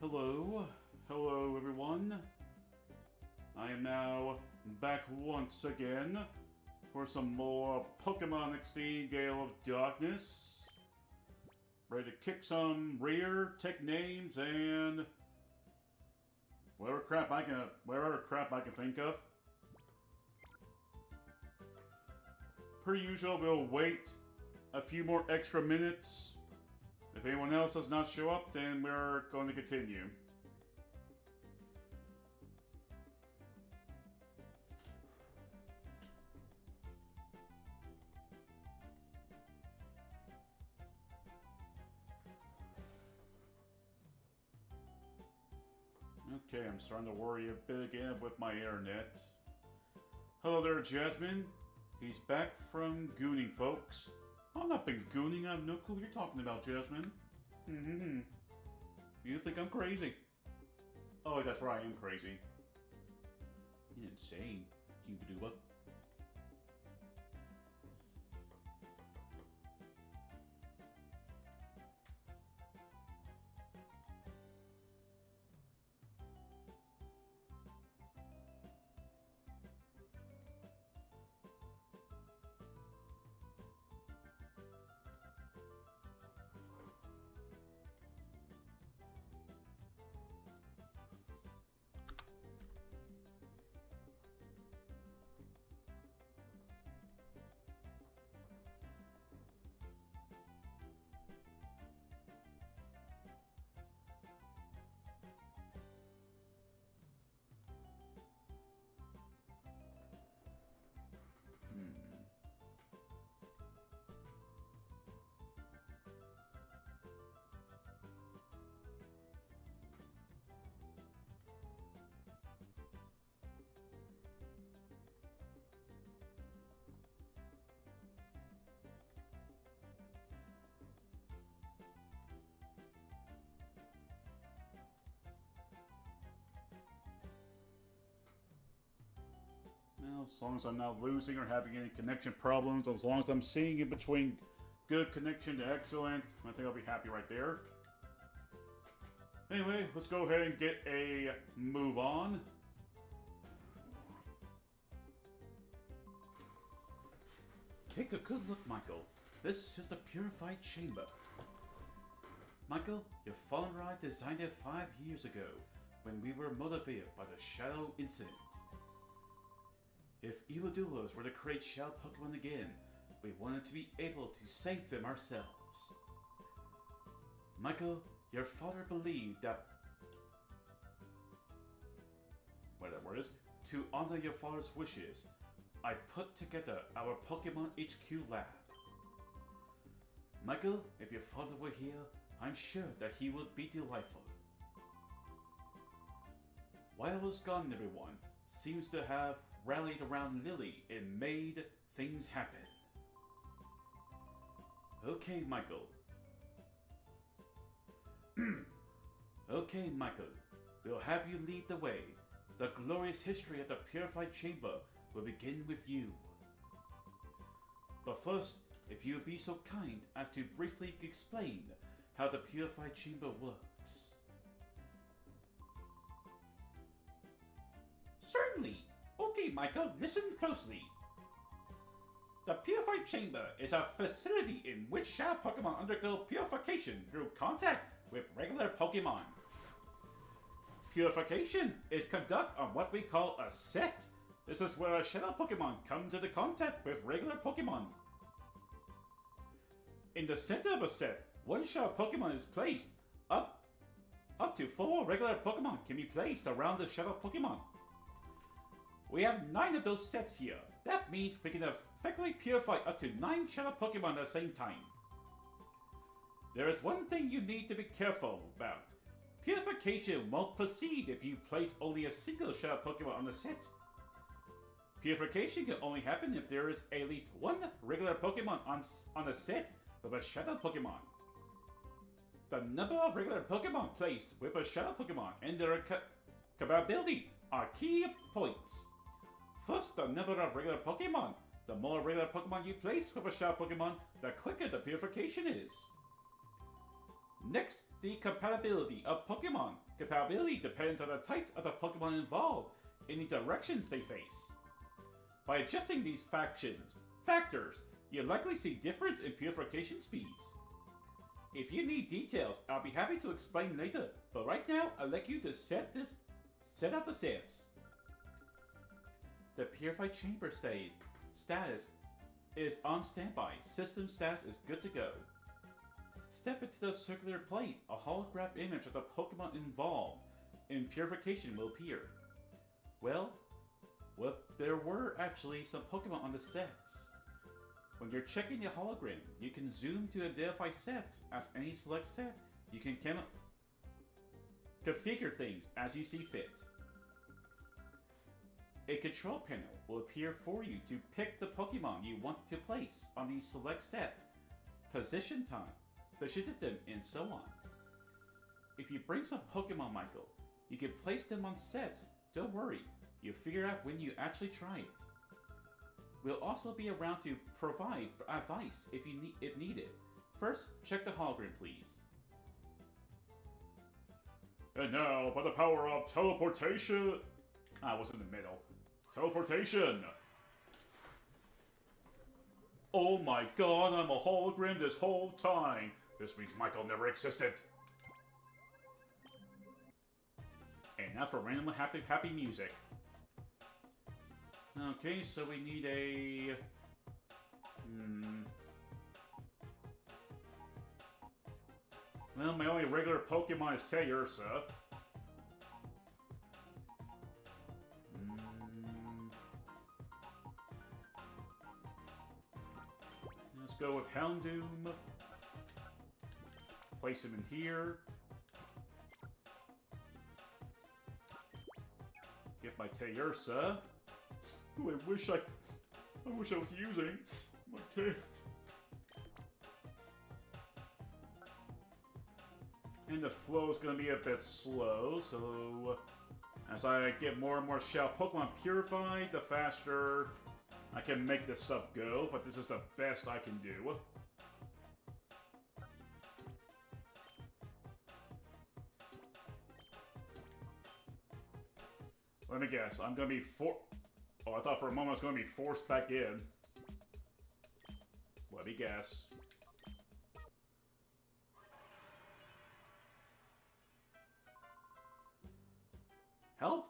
Hello, hello everyone. I am now back once again for some more Pokemon XD Gale of Darkness. Ready to kick some rear, take names, and whatever crap I can think of. Per usual, we'll wait a few more extra minutes. If anyone else does not show up, then we're going to continue. Okay, I'm starting to worry a bit again with my internet. Hello there, Jasmine. He's back from gooning, folks. I've not been gooning. I have no clue what you're talking about, Jasmine. You think I'm crazy? Oh, that's right, I am crazy. You're insane, Cubaduba. Well, as long as I'm not losing or having any connection problems, as long as I'm seeing in between good connection to excellent, I think I'll be happy right there. Anyway, let's go ahead and get a move on. Take a good look, Michael. This is the purified chamber. Michael, your father and I designed it 5 years ago, when we were motivated by the Shadow incident. If evildoers were to create Shadow Pokemon again, we wanted to be able to save them ourselves. Michael, your father believed that... whatever that word is. To honor your father's wishes, I put together our Pokemon HQ lab. Michael, if your father were here, I'm sure that he would be delightful. While I was gone, everyone seems to have rallied around Lily and made things happen. Okay, Michael. Okay, Michael. We'll have you lead the way. The glorious history of the Purified Chamber will begin with you. But first, if you would be so kind as to briefly explain how the Purified Chamber works. Certainly. Okay, Michael, listen closely. The Purified Chamber is a facility in which Shadow Pokemon undergo purification through contact with regular Pokemon. Purification is conducted on what we call a set. This is where a Shadow Pokemon comes into contact with regular Pokemon. In the center of a set, one Shadow Pokemon is placed. Up to 4 regular Pokemon can be placed around the Shadow Pokemon. We have 9 of those sets here. That means we can effectively purify up to 9 Shadow Pokemon at the same time. There is one thing you need to be careful about. Purification won't proceed if you place only a single Shadow Pokemon on the set. Purification can only happen if there is at least 1 regular Pokemon on a set with a Shadow Pokemon. The number of regular Pokemon placed with a Shadow Pokemon and their compatibility are key points. First, the number of regular Pokemon. The more regular Pokemon you place with a Shadow Pokemon, the quicker the purification is. Next, the compatibility of Pokemon. Compatibility depends on the types of the Pokemon involved in the directions they face. By adjusting these factors, you'll likely see difference in purification speeds. If you need details, I'll be happy to explain later, but right now I'd like you to set out the sets. The purified chamber status is on standby. System status is good to go. Step into the circular plate. A holograph image of the Pokemon involved in purification will appear. Well, there were actually some Pokemon on the sets. When you're checking the hologram, you can zoom to identify sets. As any select set, you can configure things as you see fit. A control panel will appear for you to pick the Pokemon you want to place on the select set, position them, and so on. If you bring some Pokemon, Michael, you can place them on sets. Don't worry, you'll figure out when you actually try it. We'll also be around to provide advice if needed. First, check the hologram, please. And now, by the power of teleportation... I was in the middle. Teleportation! Oh my god, I'm a hologram this whole time! This means Michael never existed. And now for random happy music. Okay, so we need a... Well, my only regular Pokemon is Tayursa. Let's go with Houndoom. Place him in here. Get my Tayursa. Who I wish I was using. I can't. And the flow is going to be a bit slow, so as I get more and more Shell Pokemon purified, the faster I can make this stuff go, but this is the best I can do. Let me guess, I'm going to be Oh, I thought for a moment I was going to be forced back in. Let me guess. How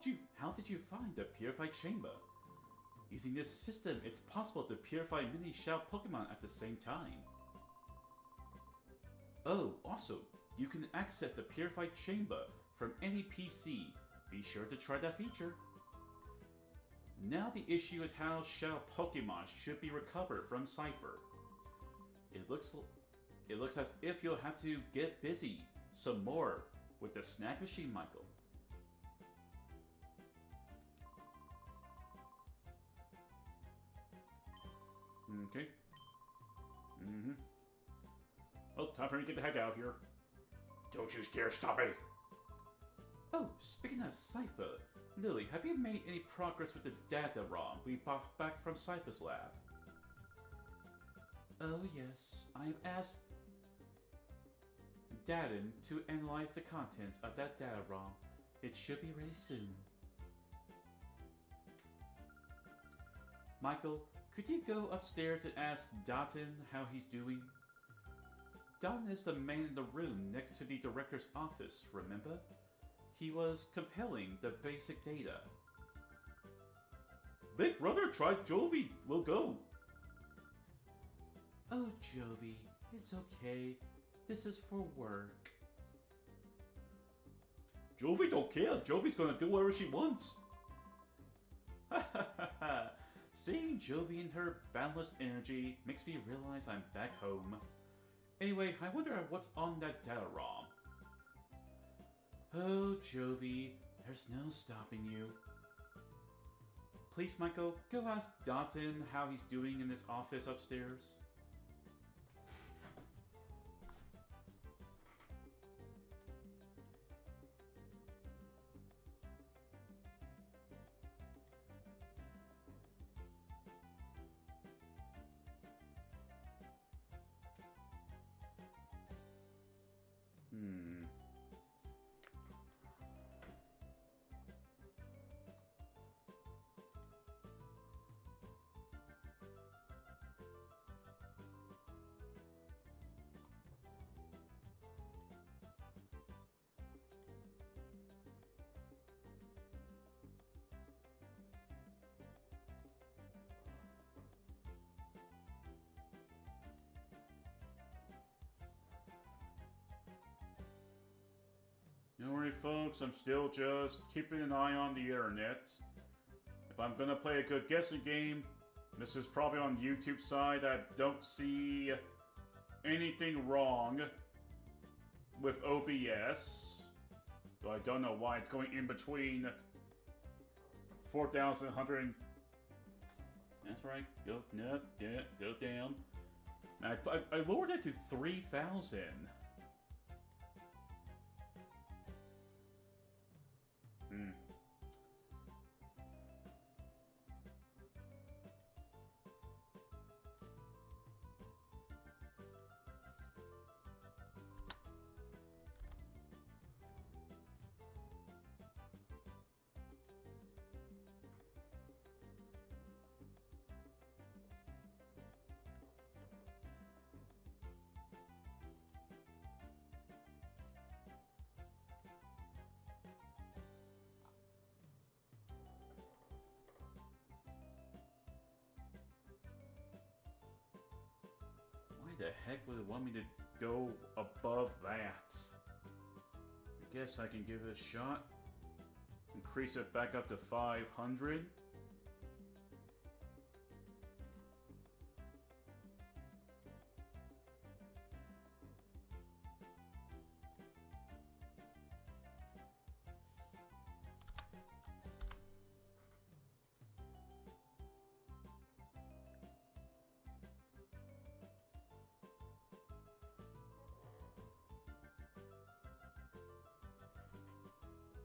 did you find the purified chamber? Using this system, it's possible to purify many Shell Pokemon at the same time. Oh, also, you can access the purified chamber from any PC. Be sure to try that feature. Now the issue is how Shell Pokemon should be recovered from Cypher. It looks as if you'll have to get busy some more with the snack machine, Michael. Okay. Well, time for me to get the heck out of here. Don't you dare stop me! Oh, speaking of Cypher, Lily, have you made any progress with the data ROM we brought back from Cypher's lab? Oh yes, I've asked Daden to analyze the contents of that data ROM. It should be ready soon. Michael, could you go upstairs and ask Daten how he's doing? Daten is the man in the room next to the director's office, remember? He was compiling the basic data. Big brother tried Jovi. We'll go. Oh, Jovi, it's okay. This is for work. Jovi don't care. Jovi's gonna do whatever she wants. Ha ha ha ha. Seeing Jovi and her boundless energy makes me realize I'm back home. Anyway, I wonder what's on that data ROM. Oh, Jovi, there's no stopping you. Please, Michael, go ask Daten how he's doing in this office upstairs. Hmm. Don't worry, folks, I'm still just keeping an eye on the internet. If I'm gonna play a good guessing game, this is probably on the YouTube side. I don't see anything wrong with OBS. Though I don't know why it's going in between 4,100. That's right. Go, no, yeah, go down. I lowered it to 3,000. Hmm. Why the heck would it want me to go above that? I guess I can give it a shot. Increase it back up to 500.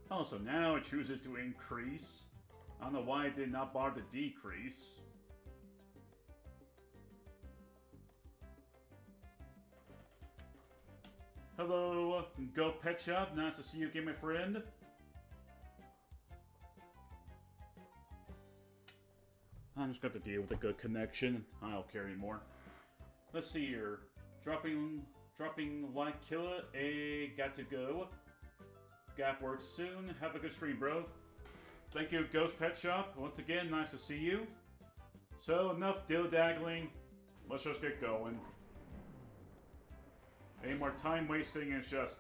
Oh, so now it chooses to increase. I don't know why it did not bother to decrease. Hello, Go Pet Shop. Nice to see you again, my friend. I'm just got to deal with a good connection. I don't care anymore. Let's see here. Dropping like killer. Got to go. Gap works soon. Have a good stream, bro. Thank you, Ghost Pet Shop. Once again, nice to see you. So, enough dilly-daggling. Let's just get going. Any more time wasting is just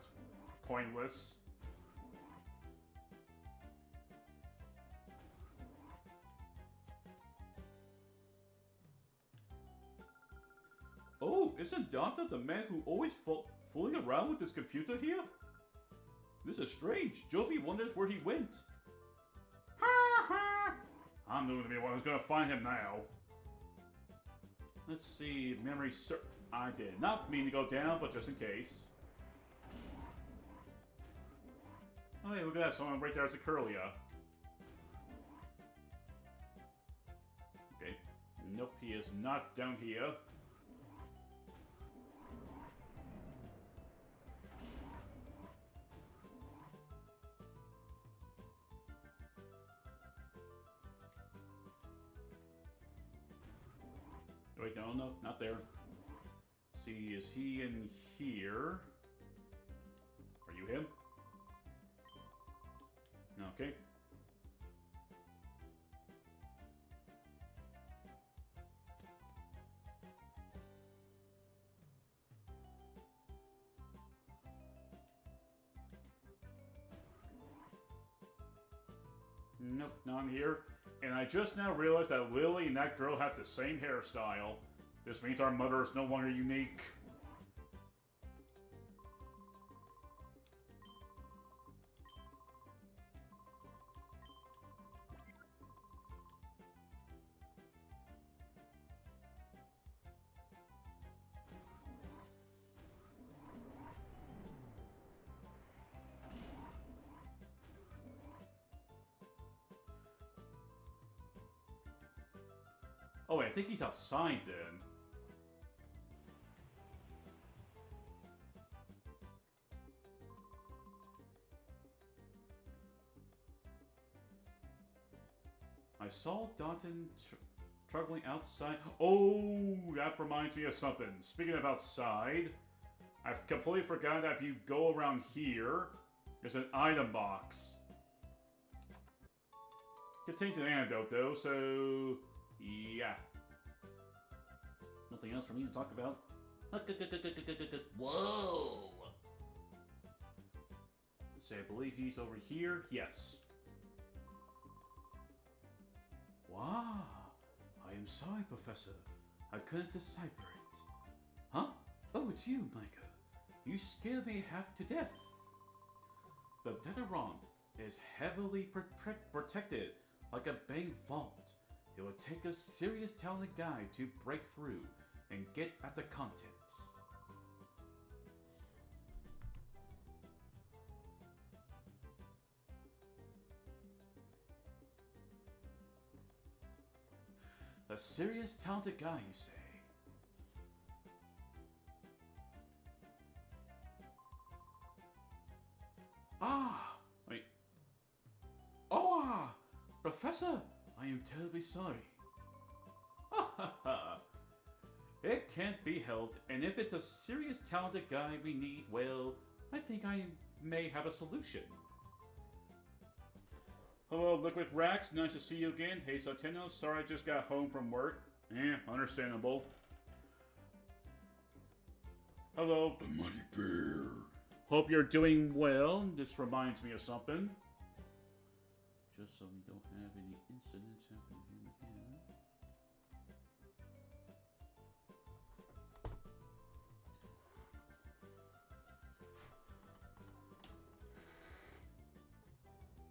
pointless. Oh, isn't Dante the man who always fooling around with his computer here? This is strange. Jovi wonders where he went. Ha ha! I'm going to be the one who's going to find him now. Let's see. Memory I did not mean to go down, but just in case. Oh, hey, look at that. Someone right there as a Curlia. Okay. Nope, he is not down here. Wait, no, not there. See, is he in here? Are you him? Okay. Nope, not in here. And I just now realized that Lily and that girl have the same hairstyle. This means our mother is no longer unique. Oh wait, I think he's outside then. I saw Dalton struggling outside. Oh, that reminds me of something. Speaking of outside, I've completely forgotten that if you go around here, there's an item box. Contains an antidote though, so yeah. Nothing else for me to talk about. Whoa! Let's see, I believe he's over here. Yes. Wow. I am sorry, Professor. I couldn't decipher it. Huh? Oh, it's you, Micah. You scared me half to death. The Deteron is heavily protected like a bank vault. It will take a serious talented guy to break through and get at the contents. A serious talented guy, you say? Professor, I am terribly sorry. Ha ha ha. It can't be helped, and if it's a serious talented guy we need, well, I think I may have a solution. Hello, Liquid Rax. Nice to see you again. Hey, Soteno. Sorry I just got home from work. Understandable. Hello. The Mighty Bear. Hope you're doing well. This reminds me of something. Just so we don't have any incidents happening again.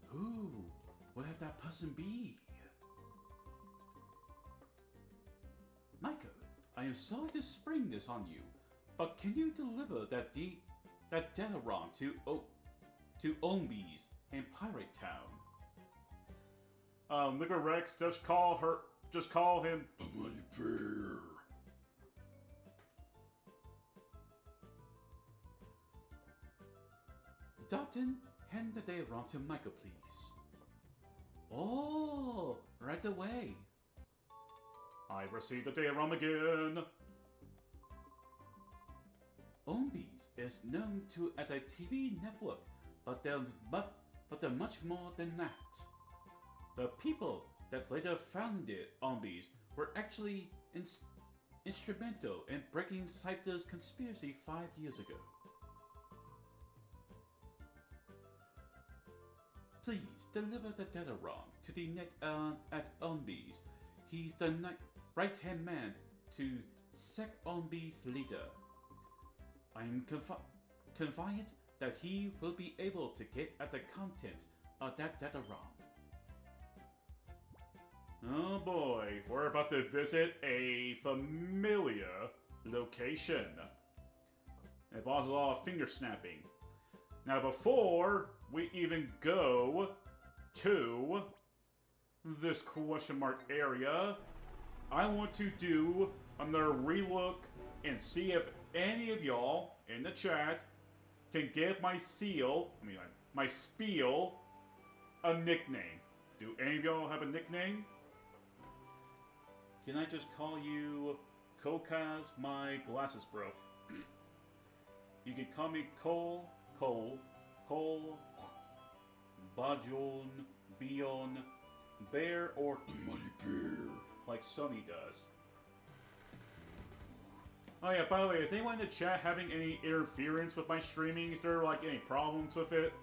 Who would have that person be? Micah, I am sorry to spring this on you, but can you deliver that Deteron to Ombies in Pirate Town? Liquor Rex, just call him The Mighty Bear. Dalton, hand the Deteron to Micah, please. Oh, right away. I received the Deteron again. Ombies is known to as a TV network, but they're much more than that. The people that later founded Ombies were actually instrumental in breaking Cypher's conspiracy 5 years ago. Please deliver the Deteron to the net at Ombies. He's the right-hand man to Sec Ombies leader. I am confident that he will be able to get at the contents of that Deteron. Oh boy, we're about to visit a familiar location. It involves a lot of finger snapping. Now before we even go to this question mark area, I want to do another relook and see if any of y'all in the chat can give my spiel a nickname. Do any of y'all have a nickname? Can I just call you Kokaz? My glasses broke. You can call me Cole, Bajon, Bion, Bear, or The Mighty Bear. like Sony does. Oh yeah, by the way, is anyone in the chat having any interference with my streaming? Is there like any problems with it?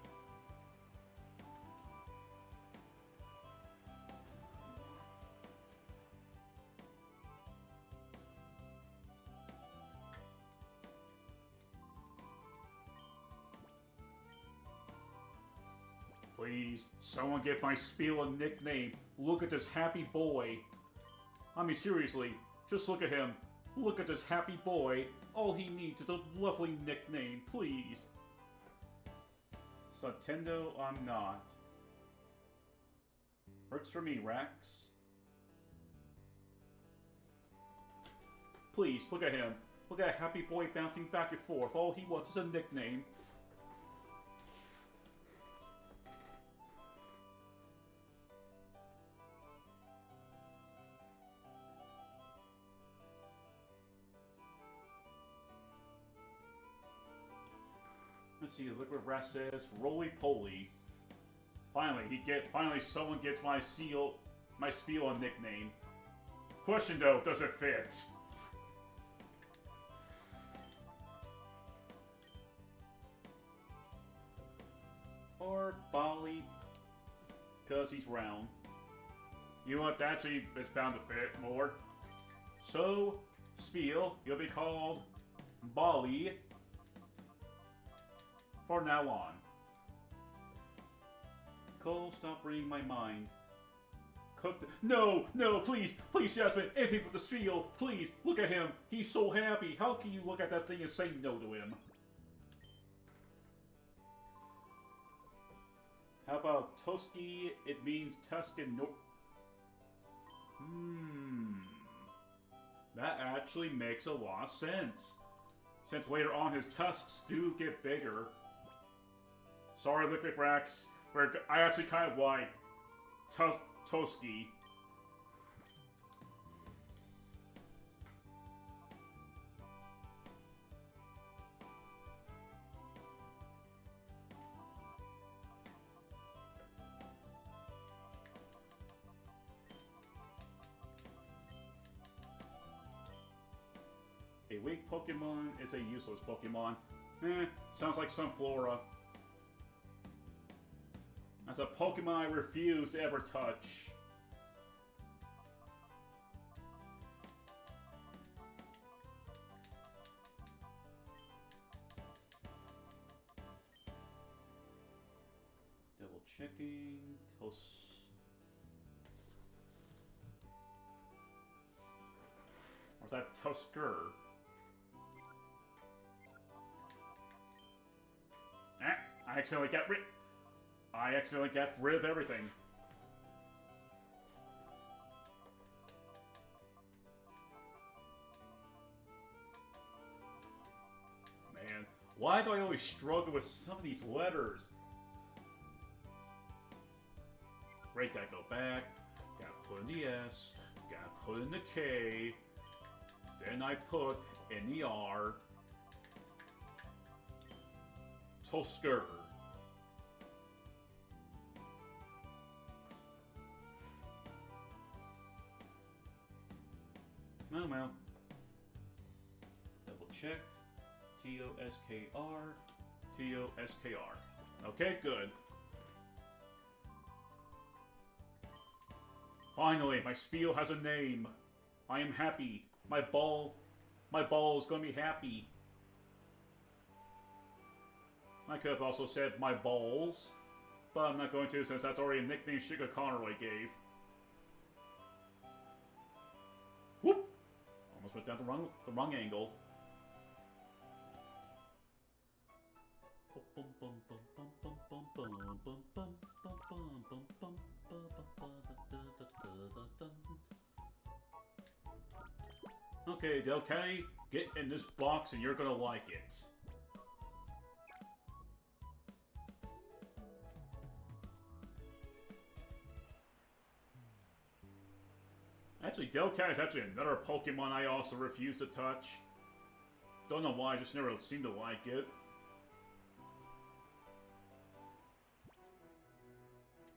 Please, someone get my spiel a nickname. Look at this happy boy. I mean, seriously, just look at him. Look at this happy boy. All he needs is a lovely nickname, please. Nintendo, I'm not. Works for me, Rax. Please, look at him. Look at a happy boy bouncing back and forth. All he wants is a nickname. Let's see, Liquid Rat says, roly-poly. Finally someone gets my spiel on nickname. Question though, does it fit? Or Bali, because he's round. You know what, that actually is bound to fit more. So, spiel, you'll be called Bali for now on. Cole, stop reading my mind. No, please, Jasmine, anything but the spiel, please, look at him, he's so happy, how can you look at that thing and say no to him? How about Toski, it means Tuscan That actually makes a lot of sense, since later on his tusks do get bigger. Sorry, Liquid Rax, I actually kind of like Toski. A weak Pokemon is a useless Pokemon. Sounds like some Flora. That's a Pokemon I refuse to ever touch. Double checking. Or is that Tusker? I accidentally got rid of everything. Man, why do I always struggle with some of these letters? Right, gotta go back, gotta put in the S, gotta put in the K, then I put in the R. Tusker. Well. Double check. T-O-S-K-R. T-O-S-K-R. Okay, good. Finally, my spiel has a name. I am happy. My ball is going to be happy. I could have also said my balls, but I'm not going to since that's already a nickname Sugar Conroy gave. Whoop! Almost went down the wrong angle. Okay, Delcatty, get in this box and you're gonna like it. Actually, Delcat is actually another Pokemon I also refuse to touch. Don't know why, I just never seem to like it.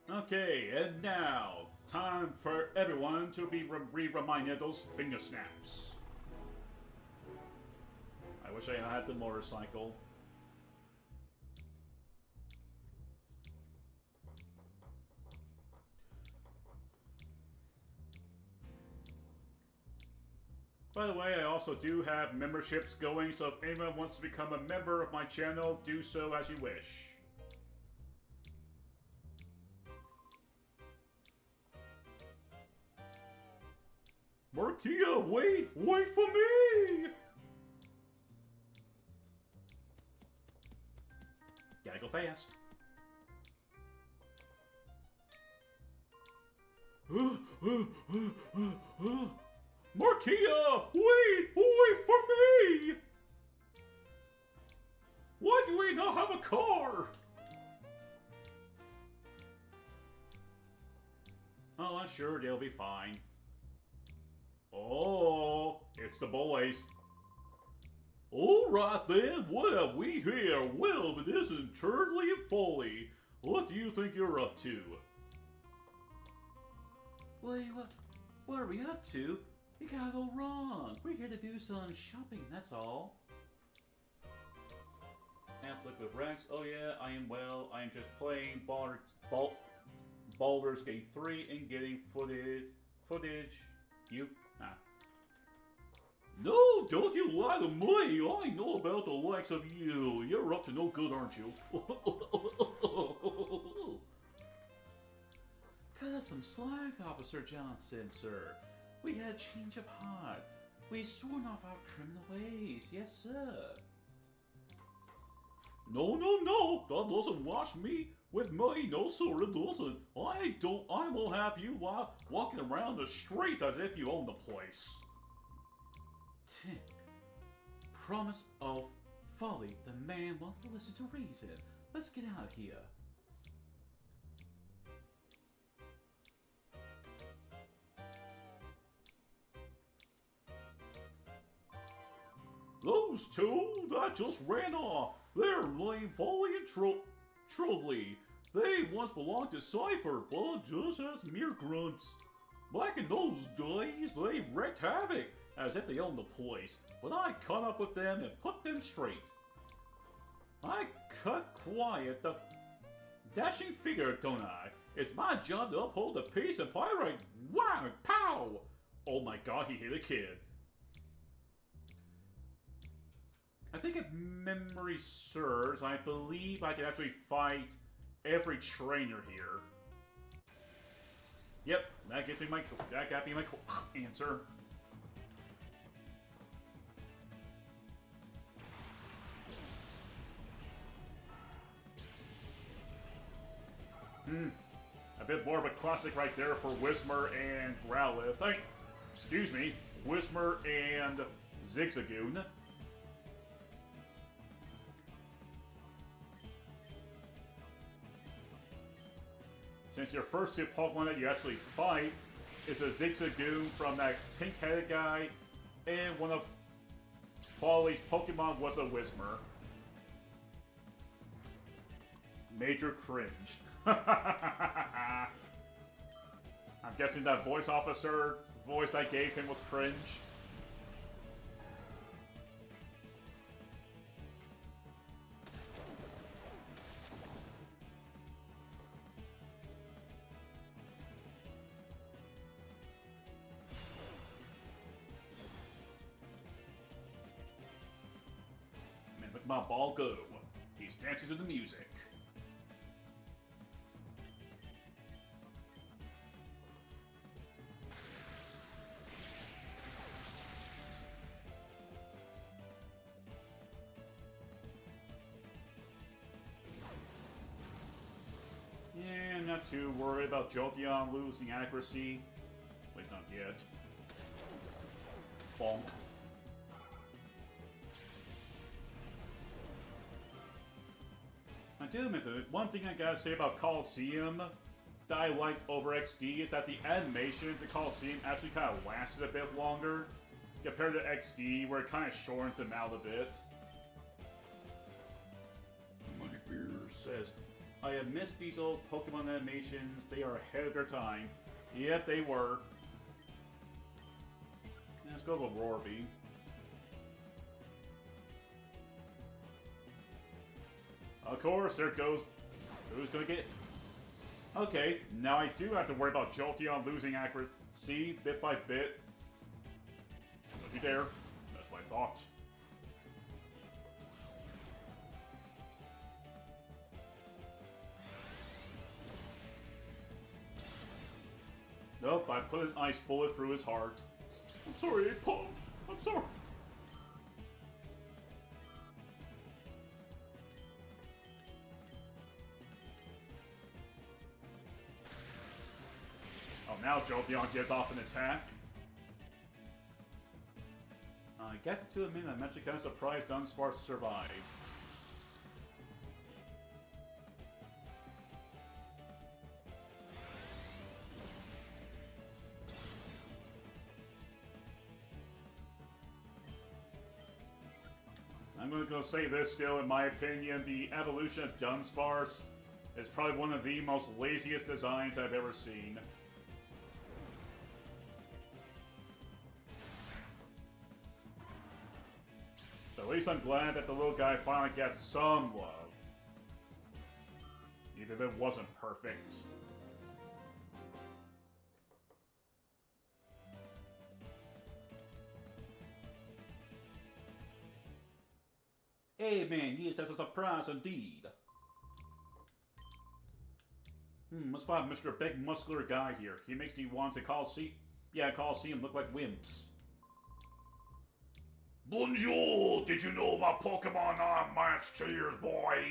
Okay, and now, time for everyone to be reminded of those finger snaps. I wish I had the motorcycle. By the way, I also do have memberships going, so if anyone wants to become a member of my channel, do so as you wish. Markia, wait for me! Gotta go fast. Markia, wait for me! Why do we not have a car? Oh, I'm sure they'll be fine. Oh, it's the boys. Alright then, what have we here? Well, it isn't Turtley and Foley. What do you think you're up to? Wait, what are we up to? You got it all wrong. We're here to do some shopping, that's all. Affleck with Rex. Oh yeah, I am well. I am just playing Baldur's Gate 3 and getting footage. You? Ah. No, don't you lie to me! I know about the likes of you. You're up to no good, aren't you? Cut us some slack, Officer Johnson, sir. We had a change of heart. We've sworn off our criminal ways, yes, sir. No, that doesn't wash me. With me, no sir, it doesn't. I will have you walking around the streets as if you own the place. Promise of folly. The man won't listen to reason. Let's get out of here. Those two that just ran off. They're lame Foley and Trolley. They once belonged to Cypher, but just as mere grunts. Back in those days, they wreaked havoc, as if they owned the place. But I caught up with them and put them straight. I cut quiet the dashing figure, don't I? It's my job to uphold the peace and pyrite. Wow, pow! Oh my god, he hit a kid. I think if memory serves, I believe I can actually fight every trainer here. Yep, that got me my answer. A bit more of a classic right there for Whismer and Growlithe. Excuse me, Whismer and Zigzagoon. Since your first two Pokemon that you actually fight is a Zigzagoon from that pink-headed guy, and one of Foley's Pokemon was a Whismer. Major cringe. I'm guessing that voice officer voice I gave him was cringe. Man, look at my ball go. He's dancing to the music. Not too worried about Jolteon losing accuracy. Wait, not yet. Bonk. I do admit that one thing I gotta say about Coliseum that I like over XD is that the animations in Coliseum actually kind of lasted a bit longer compared to XD, where it kind of shortens them out a bit. Money beers. Says, I have missed these old Pokemon animations. They are ahead of their time. Yep, they were. Let's go with Roarby. Of course, there goes. Who's gonna get? Okay, now I do have to worry about Jolteon losing accuracy bit by bit. Don't you dare. That's my thought. Nope, I put an ice bullet through his heart. I'm sorry, Paul. I'm sorry. Oh, now Jolteon gives off an attack. I get to admit I'm actually kind of surprised Dunsparce survived. I'm gonna go say this still, in my opinion, the evolution of Dunsparce is probably one of the most laziest designs I've ever seen. So at least I'm glad that the little guy finally gets some love. Even if it wasn't perfect. Hey man, yes, that's a surprise indeed. Let's find Mr. Big Muscular Guy here. He makes me want to Coliseum look like wimps. Bonjour! Did you know my Pokemon are matched to yours, boy?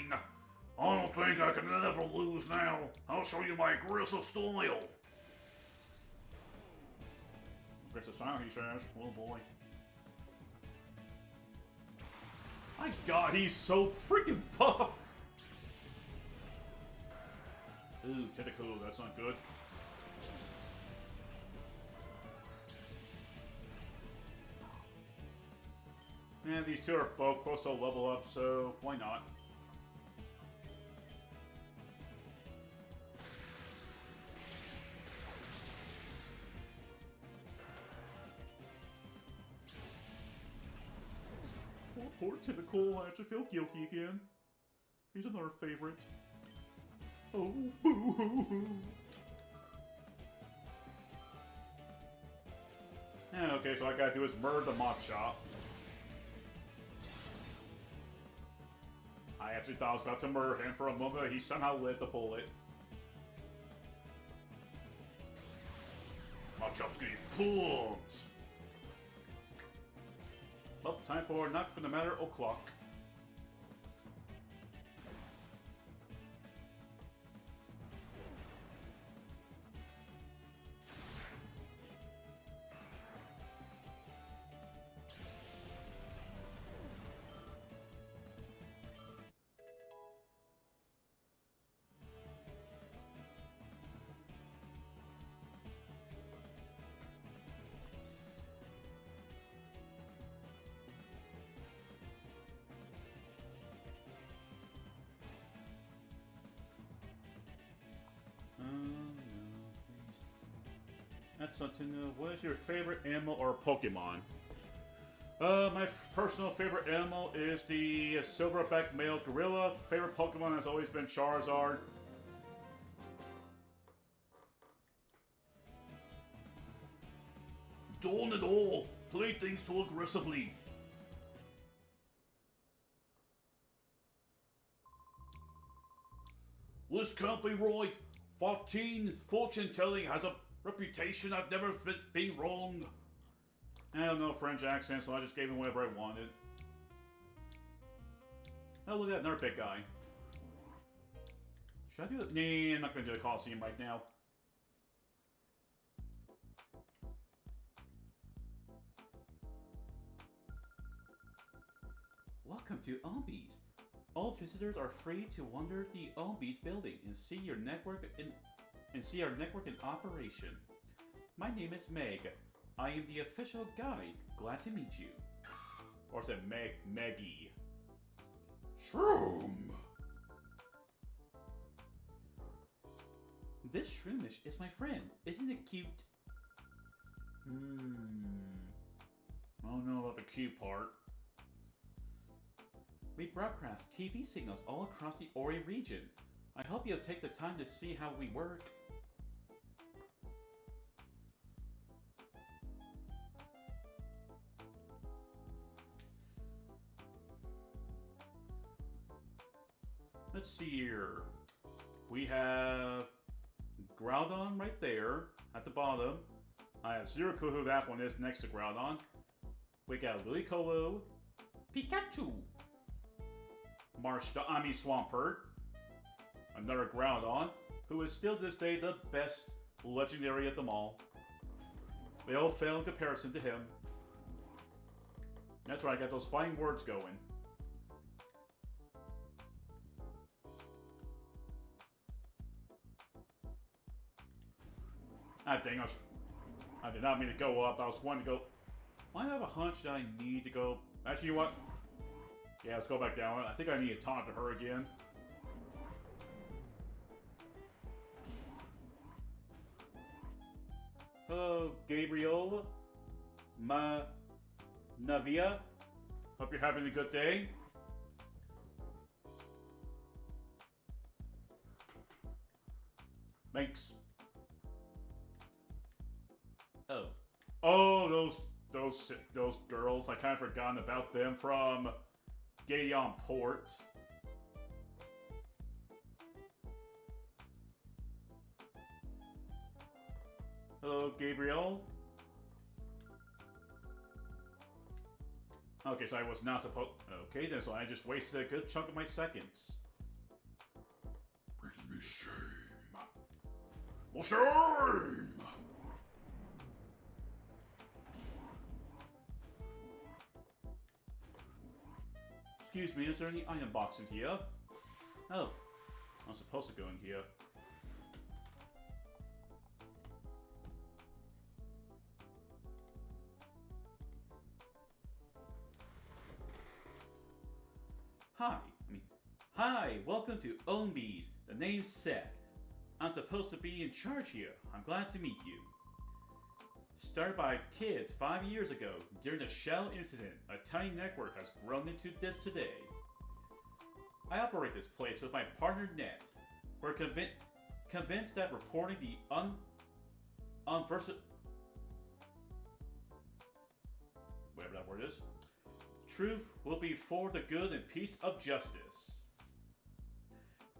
I don't think I can ever lose now. I'll show you my aggressive style. Aggressive style, he says. Oh boy. My god, he's so freaking buff! Ooh, Tentacool, that's not good. Yeah, these two are both close to a level up, so why not? Poor Tentacool, I actually feel guilty again. He's another favorite. Oh, boo-hoo-hoo. Yeah, okay, so all I gotta do is murder the Machop. I actually thought I was about to murder him for a moment, but he somehow lit the bullet. Machop's getting pumped! Well, time for Not Gonna Matter O'Clock. That's something new. What is your favorite animal or Pokemon? My personal favorite animal is the silverback male gorilla. Favorite Pokemon has always been Charizard. Don't at all. Play things too aggressively. This can't be right. Fortune telling has a reputation I've never been being wrong. I don't know French accent, so I just gave him whatever I wanted. Oh, look at that, another big guy. Should I do it? Nah, I'm not going to do the Coliseum right now. Welcome to Ombi's. All visitors are free to wander the Ombi's building and see your network our network in operation. My name is Meg. I am the official guide. Glad to meet you. Or is it Meggie? Shroom. This Shroomish is my friend. Isn't it cute? I don't know about the cute part. We broadcast TV signals all across the Ori region. I hope you'll take the time to see how we work. Let's see here. We have Groudon right there at the bottom. I have zero clue who that one is next to Groudon. We got Ludicolo, Pikachu, Swampert, another Groudon, who is still to this day the best legendary of them all. They all fail in comparison to him. That's right, I got those fighting words going. Ah, dang, I did not mean to go up. I was wanting to go. I have a hunch that I need to go. Actually, you know what? Yeah, let's go back down. I think I need to talk to her again. Hello, Gabriel. Navia. Hope you're having a good day. Thanks. Oh. Oh, those girls. I kind of forgotten about them from Gayon Port. Hello, Gabriel. Okay, so I was not supposed... Okay, then, so I just wasted a good chunk of my seconds. Brings me shame. Well, shame! Excuse me, is there any item box in here? Oh, I'm supposed to go in here. Hi, welcome to Ombi's. The name's Sek. I'm supposed to be in charge here. I'm glad to meet you. Started by kids 5 years ago, during the Shell incident, a tiny network has grown into this today. I operate this place with my partner Net. We're convinced that reporting the whatever that word is, truth will be for the good and peace of justice.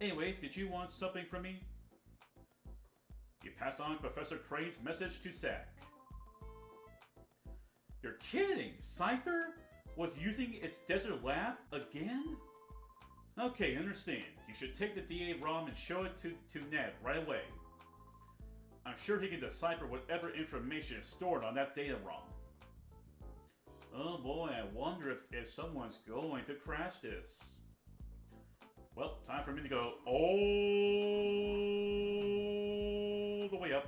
Anyways, did you want something from me? You passed on Professor Crane's message to Zack. You're kidding! Cypher was using its desert lab again? Okay, understand. You should take the DA-ROM and show it to Ned right away. I'm sure he can decipher whatever information is stored on that data-ROM. Oh boy, I wonder if someone's going to crash this. Well, time for me to go all the way up.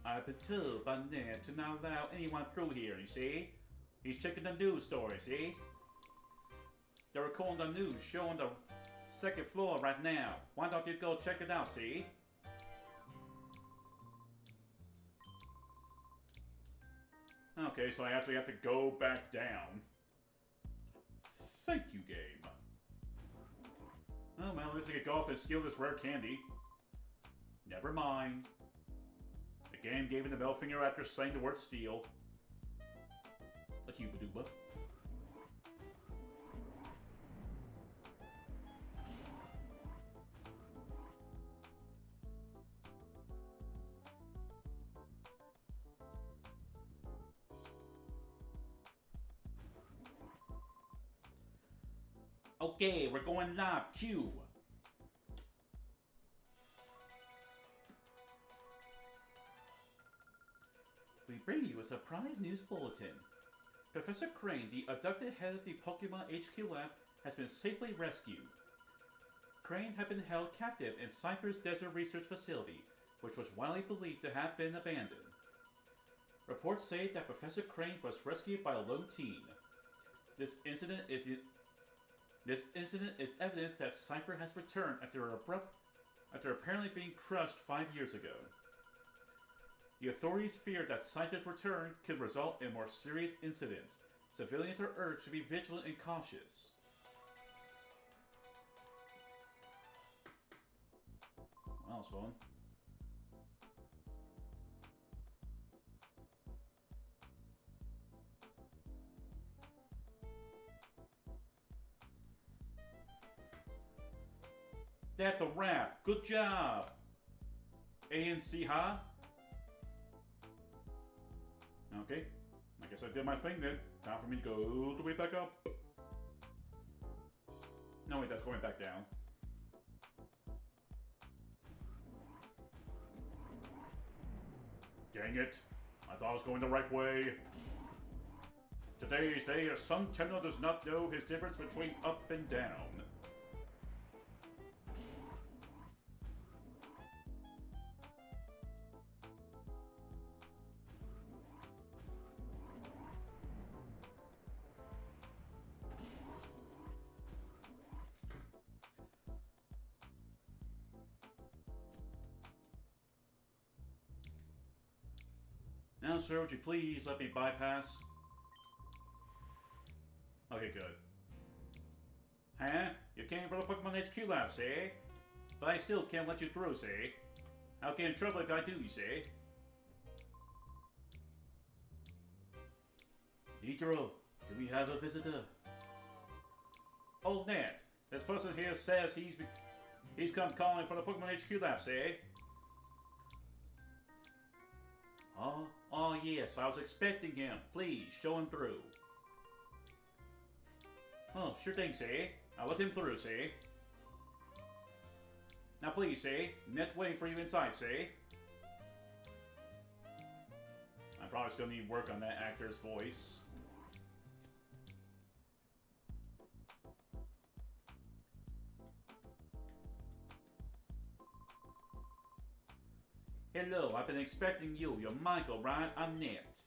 I've been told by Ned to not allow anyone through here, you see? He's checking the news story, see? They're recording the news showing the second floor right now. Why don't you go check it out, see? Okay, so I actually have to go back down. Thank you, game. Oh well, at least I could go off and steal this rare candy. Never mind. The game gave me the middle finger after saying the word steal. A huba-dooba. Okay, we're going live. Q. We bring you a surprise news bulletin. Professor Crane, the abducted head of the Pokemon HQ lab, has been safely rescued. Crane had been held captive in Cypher's Desert Research Facility, which was widely believed to have been abandoned. Reports say that Professor Crane was rescued by a lone teen. This incident is evidence that Cypher has returned after apparently being crushed 5 years ago. The authorities fear that Cypher's return could result in more serious incidents. Civilians are urged to be vigilant and cautious. Well, that was fun. That's a wrap. Good job. ANC, huh? Okay. I guess I did my thing then. Time for me to go all the way back up. No, wait, that's going back down. Dang it. I thought I was going the right way. Today's day, a Sentinel does not know his difference between up and down. Now, sir, would you please let me bypass? Okay, good. Huh? You came from the Pokemon HQ lab, say? But I still can't let you through, say? I'll get in trouble if I do, you say? Deidro, do we have a visitor? Old Nat, this person here says he's come calling from the Pokemon HQ lab, say? Oh yes, I was expecting him. Please, show him through. Oh, sure thing, say. I'll let him through, say. Now please, say. Net's waiting for you inside, say. I probably still need work on that actor's voice. Hello, I've been expecting you. You're Michael, right? I'm Nat.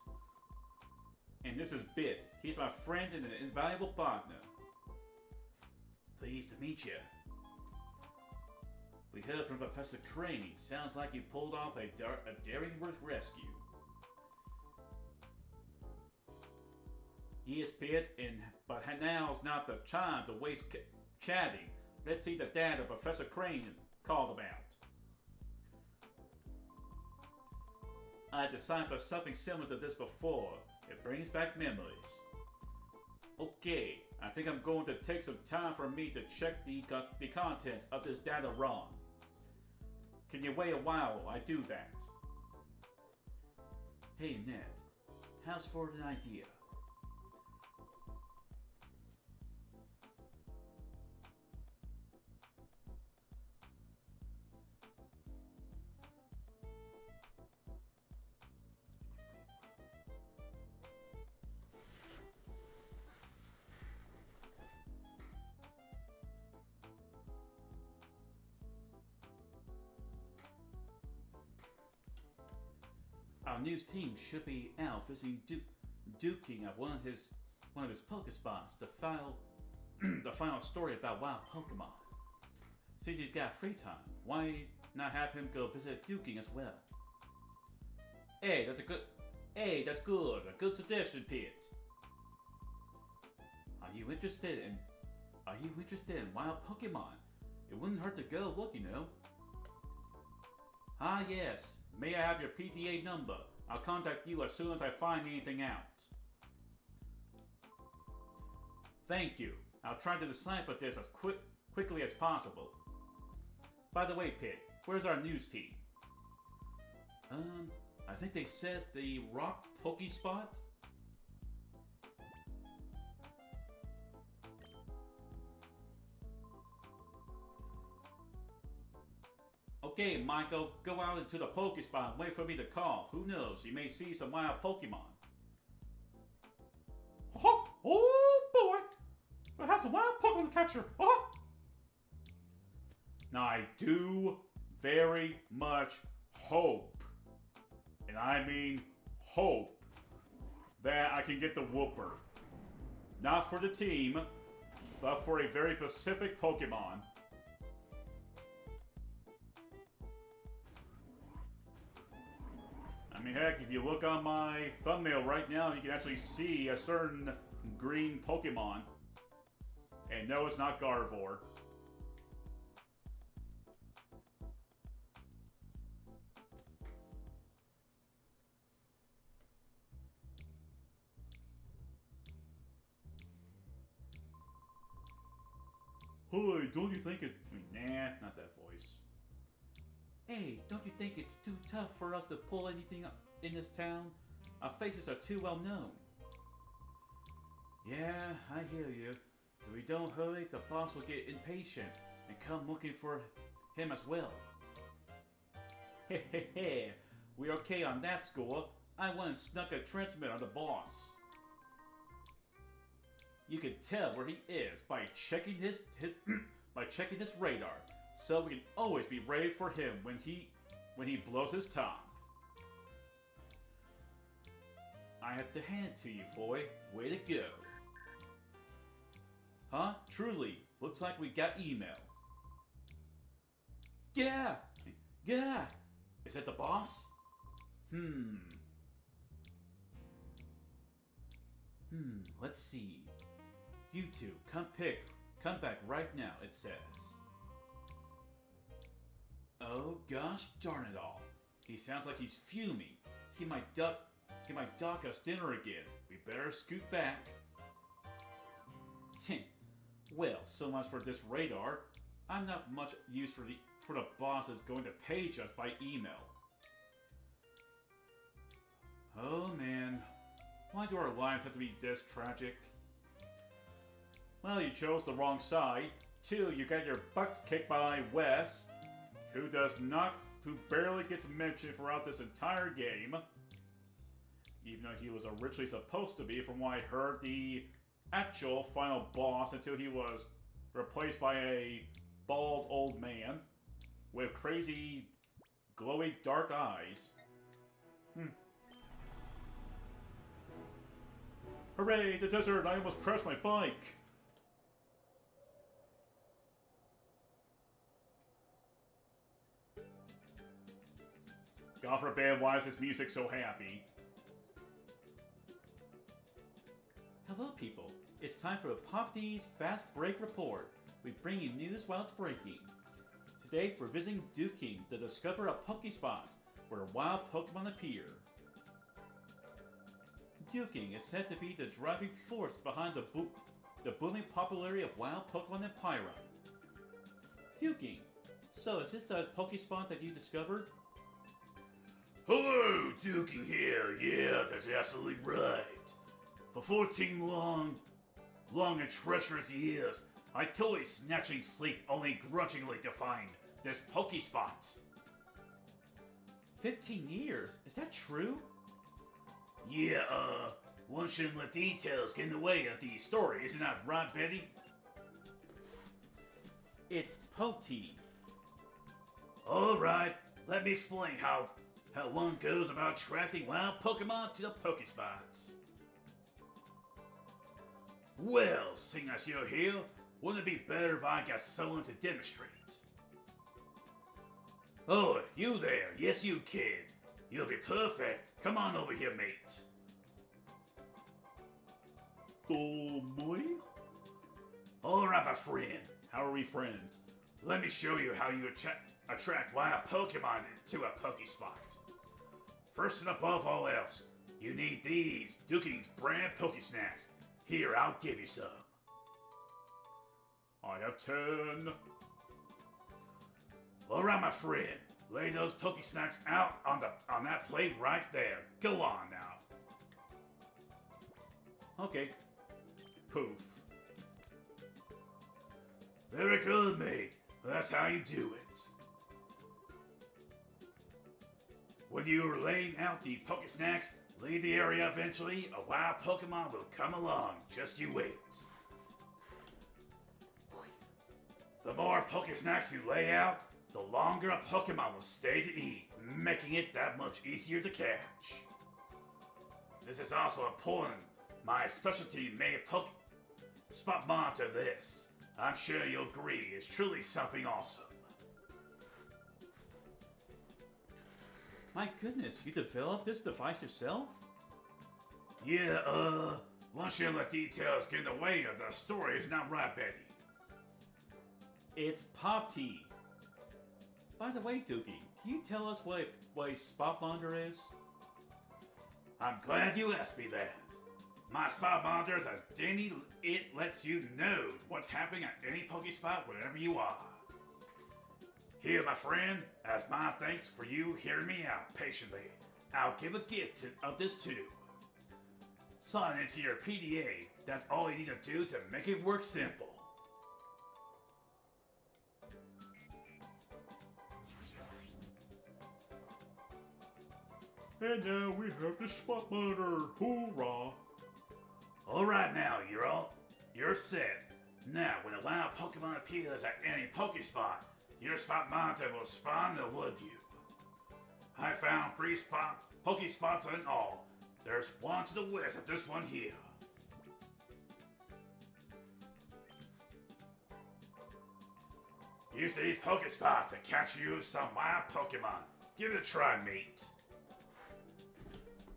And this is Bit. He's my friend and an invaluable partner. Pleased to meet you. We heard from Professor Crane. Sounds like you pulled off a daring rescue. Yes, Bit, but now's not the time to waste chatting. Let's see the data Professor Crane called about. I deciphered something similar to this before. It brings back memories. Okay, I think I'm going to take some time for me to check the contents of this data ROM. Can you wait a while while I do that? Hey Ned, how's for an idea? Our news team should be out visiting Duking at one of his Pokespots to file the final story about wild Pokemon. Since he's got free time, why not have him go visit Duking as well? Hey, that's good. A good suggestion, Pete. Are you interested in wild Pokemon? It wouldn't hurt to go look, you know. Ah, yes. May I have your PTA number? I'll contact you as soon as I find anything out. Thank you. I'll try to decipher this as quickly as possible. By the way, Pit, where's our news team? I think they said the Rock Pokespot? Okay, Michael, go out into the Pokespot and wait for me to call. Who knows, you may see some wild Pokemon. Oh boy! I have some wild Pokemon to capture. Oh! Now I do very much hope, and I mean hope, that I can get the Whooper. Not for the team, but for a very specific Pokemon. I mean, heck, if you look on my thumbnail right now, you can actually see a certain green Pokemon. And no, it's not Garvor. Hey, don't you think it... Nah, not that voice. Hey, don't you think it's too tough for us to pull anything up in this town? Our faces are too well known. Yeah, I hear you. If we don't hurry, the boss will get impatient and come looking for him as well. Hehehe, we're okay on that score, I went and snuck a transmitter on the boss. You can tell where he is by checking his by checking his radar, so we can always be ready for him when he blows his top. I have to hand it to you, Foy. Way to go. Huh? Truly, looks like we got email. Yeah! Yeah! Is that the boss? Let's see. You two, come back right now, it says. Oh gosh darn it all. He sounds like he's fuming. He might dock us dinner again. We better scoot back. Well, so much for this radar. I'm not much use for the boss is going to page us by email. Oh man, why do our lives have to be this tragic? Well, you chose the wrong side. 2, you got your butts kicked by Wes, who barely gets mentioned throughout this entire game. Even though he was originally supposed to be, from what I heard, the actual final boss until he was replaced by a bald old man with crazy, glowy dark eyes. Hooray, the desert! I almost crashed my bike! God forbid, why is this music so happy? Hello people, it's time for the Pop D's Fast Break Report. We bring you news while it's breaking. Today we're visiting Duking, the discoverer of Pokespots, where wild Pokemon appear. Duking is said to be the driving force behind the booming popularity of wild Pokemon in Pyra. Duking, so is this the Pokespot that you discovered? Hello, Duking here. Yeah, that's absolutely right. For 14 long and treacherous years, I totally snatching sleep only grudgingly to find this Pokespot. 15 years? Is that true? Yeah, one shouldn't let details get in the way of the story, isn't that right, Betty? It's Poti. Alright, let me explain how one goes about attracting wild Pokemon to the Pokespots. Well, seeing as you're here, wouldn't it be better if I got someone to demonstrate? Oh, you there. Yes, you kid. You'll be perfect. Come on over here, mate. Oh, boy. Alright, my friend. How are we friends? Let me show you how you attract wild Pokemon to a Pokespot. First and above all else, you need these Duking's brand Pokesnacks. Here, I'll give you some. I have 10. Alright, my friend. Lay those Pokesnacks out on that plate right there. Go on now. Okay. Poof. Very good, mate. That's how you do it. When you are laying out the Pokesnacks, leave the area eventually. A wild Pokemon will come along. Just you wait. The more Pokesnacks you lay out, the longer a Pokemon will stay to eat, making it that much easier to catch. This is also important. My specialty made Spot Monitor this. I'm sure you'll agree it's truly something awesome. My goodness, you developed this device yourself? Yeah, once you let details get in the way of the story, isn't that right, Betty? It's Pop-T. By the way, Dookie, can you tell us what a spot monitor is? I'm glad you asked me that. My spot monitor is a dinny. It lets you know what's happening at any Pokespot wherever you are. Here, my friend, as my thanks for you hearing me out patiently, I'll give a gift of this too. Sign into your PDA. That's all you need to do to make it work simple. And now we have the spot monitor. Hoorah! Alright now, you're set. Now, when a wild Pokemon appears at any Pokespot, your spot monitor will spawn and alert you. I found 3 Pokespots in all. There's one to the west of this one here. Use these Pokespots to catch you some wild Pokemon. Give it a try, mate.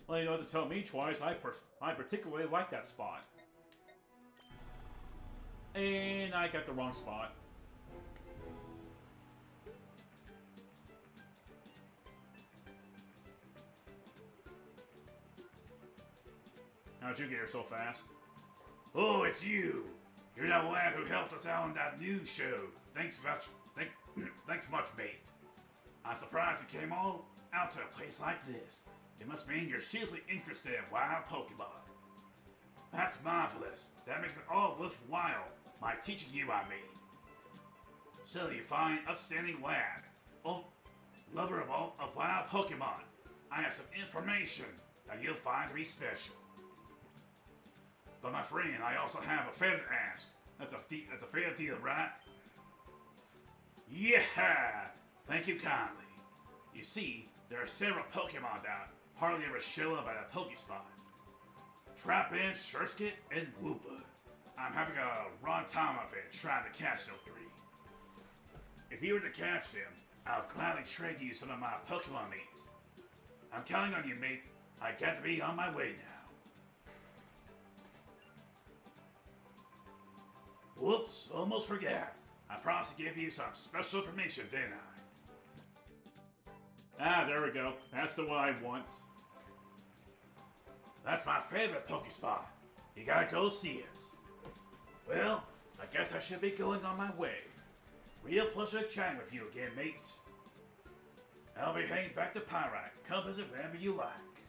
Well, you don't have to tell me twice. I particularly like that spot. And I got the wrong spot. How'd you get here so fast? Oh, it's you. You're that lad who helped us out on that news show. Thanks much, mate. I'm surprised you came all out to a place like this. It must mean you're seriously interested in wild Pokemon. That's marvelous. That makes it all worthwhile. My teaching you, I mean. So you find upstanding lad. Oh, lover of wild Pokemon. I have some information that you'll find to be special. But my friend, I also have a favor to ask. That's a fair deal, right? Yeah! Thank you kindly. You see, there are several Pokemon that hardly ever show up at a Pokespot. Trapinch, Surskit, and Wooper. I'm having a wrong time of it trying to catch those 3. If you were to catch them, I'll gladly trade you some of my Pokemon meat. I'm counting on you, mate. I got to be on my way now. Whoops, almost forgot. I promised to give you some special information, didn't I? Ah, there we go. That's the one I want. That's my favorite Pokespot. You gotta go see it. Well, I guess I should be going on my way. Real pleasure chatting with you again, mate. I'll be heading back to Pyrite. Come visit whenever you like.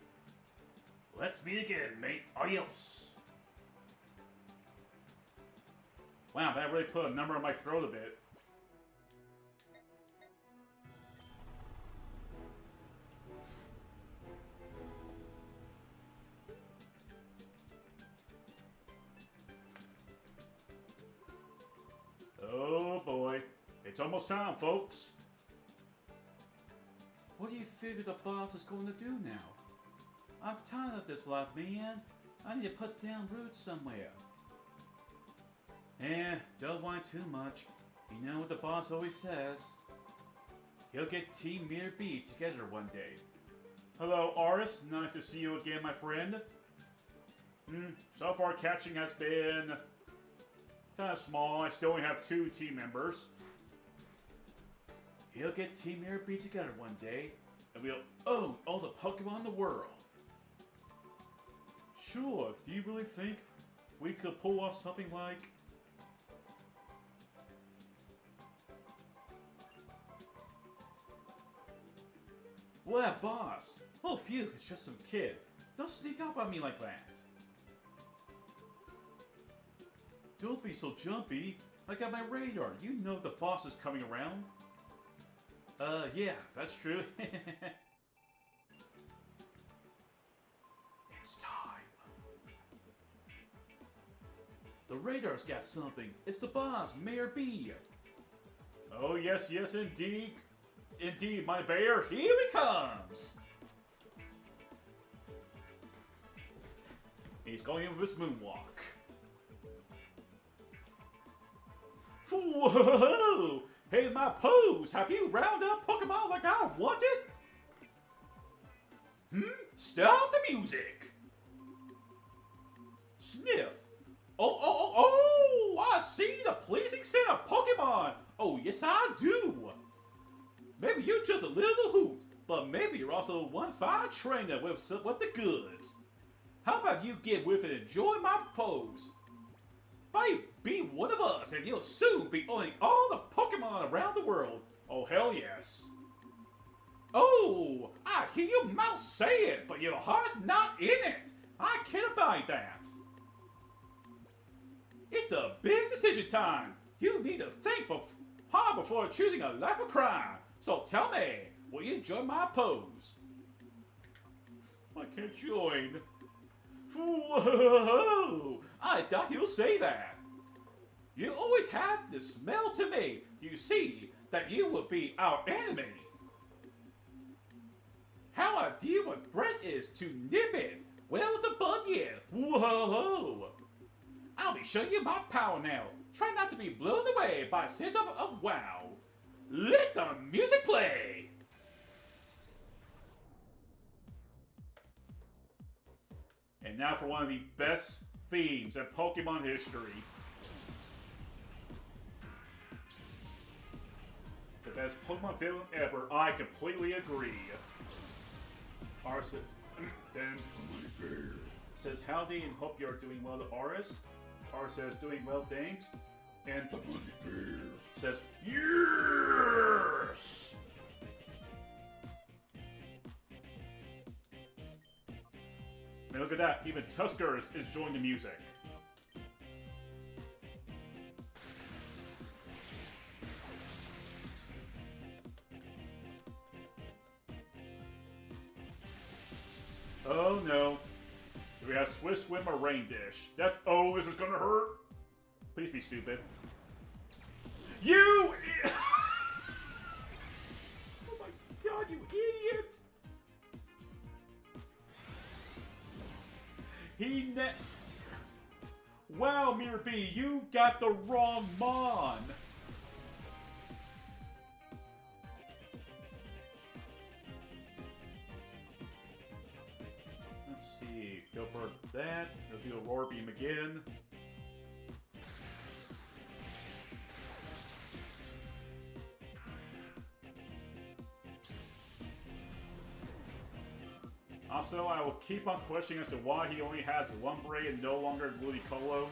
Let's meet again, mate. Adios. Wow, that really put a number on my throat a bit. Oh boy. It's almost time, folks. What do you figure the boss is going to do now? I'm tired of this life, man. I need to put down roots somewhere. Don't whine too much. You know what the boss always says. He'll get Team Mirror B together one day. Hello, Aris. Nice to see you again, my friend. So far, catching has been kind of small. I still only have 2 team members. He'll get Team Mirror B together one day, And we'll own all the Pokemon in the world. Sure. Do you really think we could pull off something like... What, boss? Oh, phew, it's just some kid. Don't sneak up on me like that. Don't be so jumpy. I got my radar. You know the boss is coming around. Yeah, that's true. It's time. The radar's got something. It's the boss, Mayor B. Oh, yes, yes, indeed. Indeed, my bear. Here he comes. He's going in with his moonwalk. Whoa! Hey, my pose! Have you rounded up Pokemon like I wanted? Stop the music! Sniff. Oh, I see the pleasing scent of Pokemon. Oh, yes, I do. Maybe you're just a little hoot, but maybe you're also one fine trainer with the goods. How about you get with it and enjoy my pose? Be one of us, and you'll soon be owning all the Pokemon around the world. Oh, hell yes. Oh, I hear your mouth say it, but your heart's not in it. I can't abide that. It's a big decision time. You need to think hard before choosing a life of crime. So tell me, will you enjoy my pose? I can't join. Whoa! I thought you'd say that. You always had the smell to me. You see that you would be our enemy. How I deal with Brett is to nip it. Well, the bud yet. Whoa! I'll be showing you my power now. Try not to be blown away by a sense of wow. Let the music play. And now for one of the best themes in Pokemon history. The best Pokemon villain ever. I completely agree. Arsa then says howdy and hope you're doing well to Aris. R says doing well, thanks. And says yes. Man, look at that. Even Tusker is enjoying the music. Oh no. Do we have Swiss Swim or Rain Dish? That's. Oh, this is gonna hurt. Please be stupid. You! Oh my god, you idiot! Wow, Mirror B, you got the wrong Mon! Let's see. Go for that. Go do a Roar Beam again. Also, I will keep on questioning as to why he only has Lumbre and no longer Ludicolo.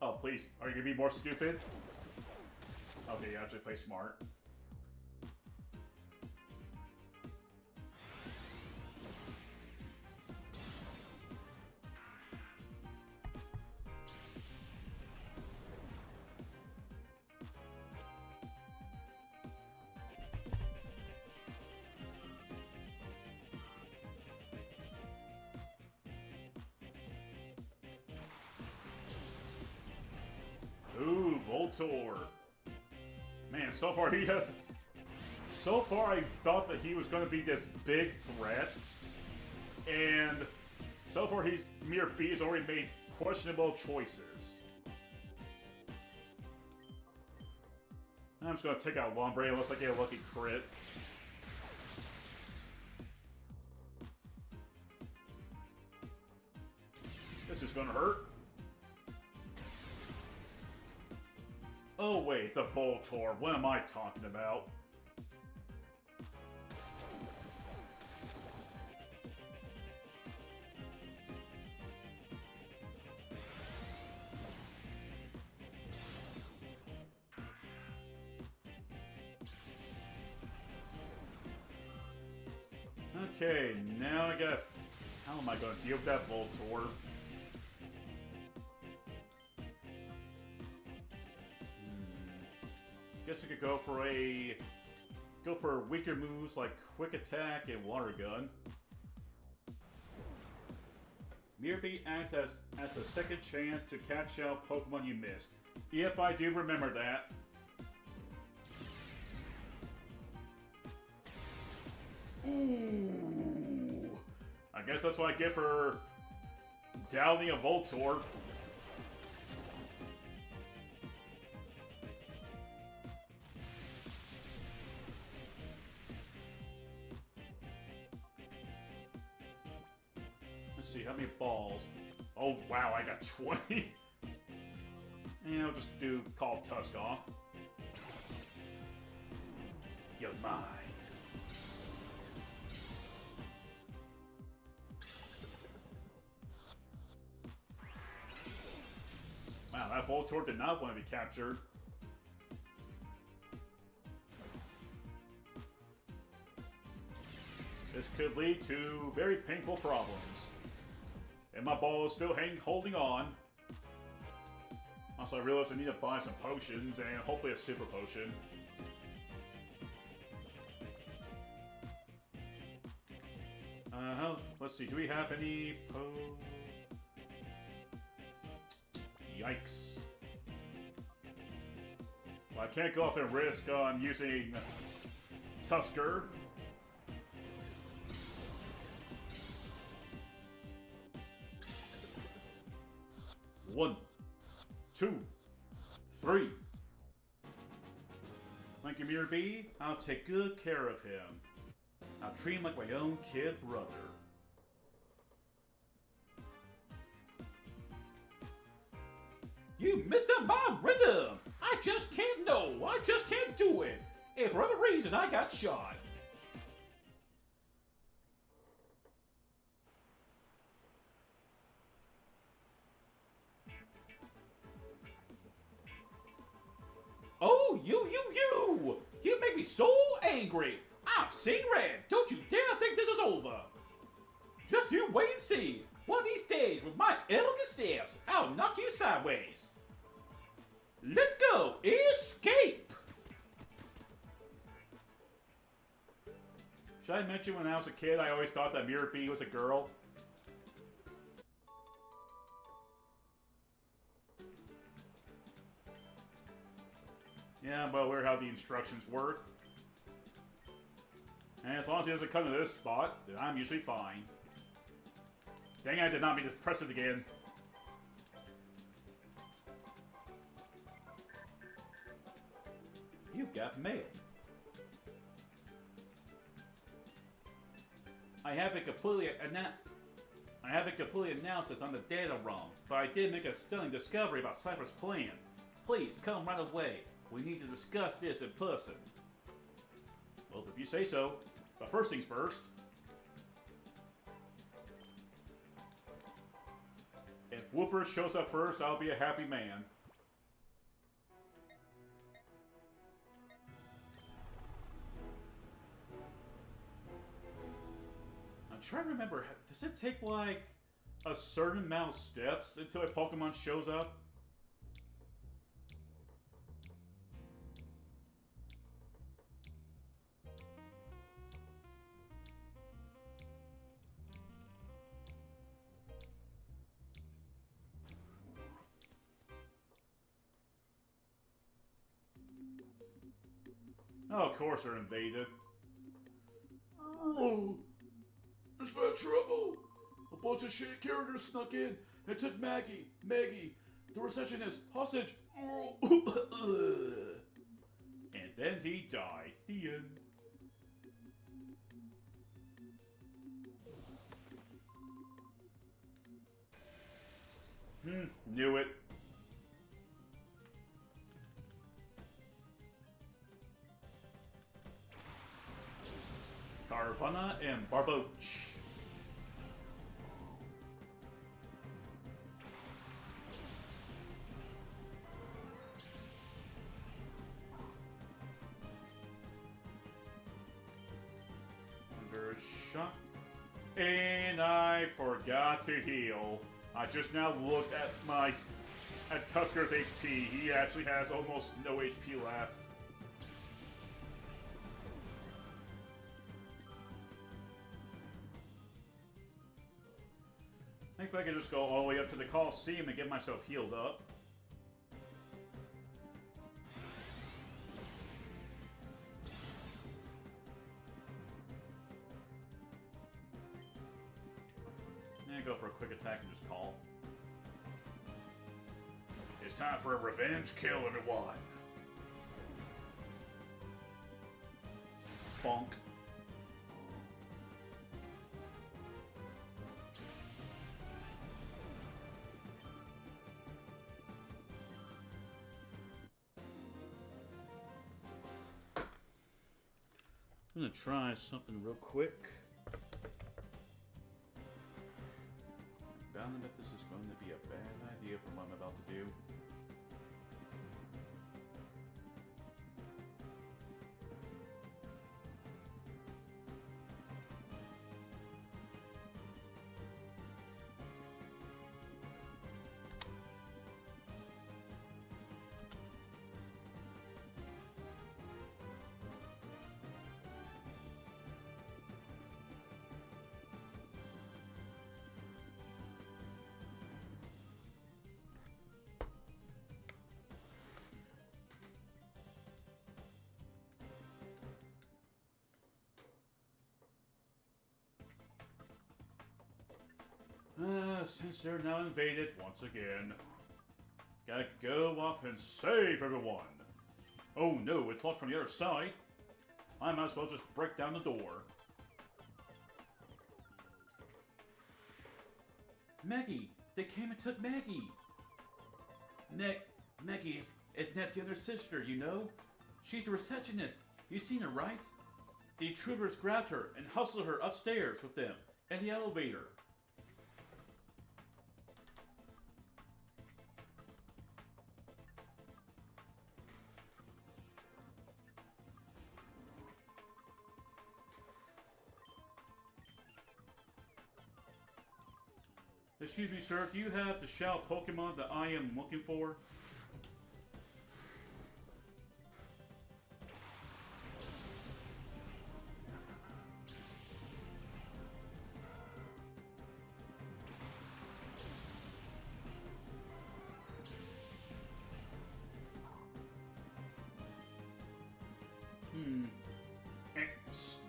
Oh, please. Are you going to be more stupid? Okay, you actually play smart. Ooh, Voltorb. Man, so far he has... So far I thought that he was going to be this big threat. And so far Mirror B has already made questionable choices. I'm just going to take out Lombre unless I get a lucky crit. This is going to hurt. Oh wait, it's a Voltorb. What am I talking about? Okay, now I got... How am I going to deal with that Voltorb? Guess we could go for weaker moves like Quick Attack and Water Gun. Mirror B acts as the second chance to catch out Pokemon you missed. Yep, I do remember that. Ooh! I guess that's what I get for downing a Voltorb. Let's see, how many balls? Oh wow, I got 20. And I'll just call Tusk off. You're mine. Wow, that Voltorb did not want to be captured. This could lead to very painful problems. And my ball is still holding on. Also, I realized I need to buy some potions and hopefully a super potion. Let's see, do we have any Yikes. Well, I can't go off and risk on using Tusker. One, two, three. Thank you, Mirror B. I'll take good care of him. I'll treat him like my own kid brother. You messed up my rhythm! I just can't know! I just can't do it! If for other reason I got shot. Oh, you! You make me so angry! I'm seeing red! Don't you dare think this is over! Just you wait and see! One of these days, with my elegant steps, I'll knock you sideways! Let's go! Escape! Should I mention when I was a kid, I always thought that Mirror B was a girl? Yeah, but we're how the instructions work. And as long as he doesn't come to this spot, then I'm usually fine. Dang, I did not mean to press it again. You got mail. I haven't completely announced this on the data ROM, but I did make a stunning discovery about Cypher's plan. Please come right away. We need to discuss this in person. Well, if you say so. But first things first. If Whooper shows up first, I'll be a happy man. I'm trying to remember, does it take like a certain amount of steps until a Pokemon shows up? Oh, of course they're invaded. Oh, there's bad trouble. A bunch of shitty characters snuck in and took Maggie, the receptionist, hostage. And then he died. The end. Knew it. Carvanha and Barboach. Under shot. And I forgot to heal. I just now looked at Tusker's HP. He actually has almost no HP left. I think I could just go all the way up to the Coliseum and get myself healed up. And go for a quick attack and just call. It's time for a revenge kill, everyone. Bonk. I'm gonna try something real quick. I'm bound to bet this is going to be a bad idea for what I'm about to do. Since they're now invaded once again, gotta go off and save everyone. Oh no, it's locked from the other side. I might as well just break down the door. Maggie! They came and took Maggie! Maggie is Ned's younger sister, you know? She's a receptionist. You've seen her, right? The intruders grabbed her and hustled her upstairs with them in the elevator. Excuse me, sir, do you have the shell Pokemon that I am looking for?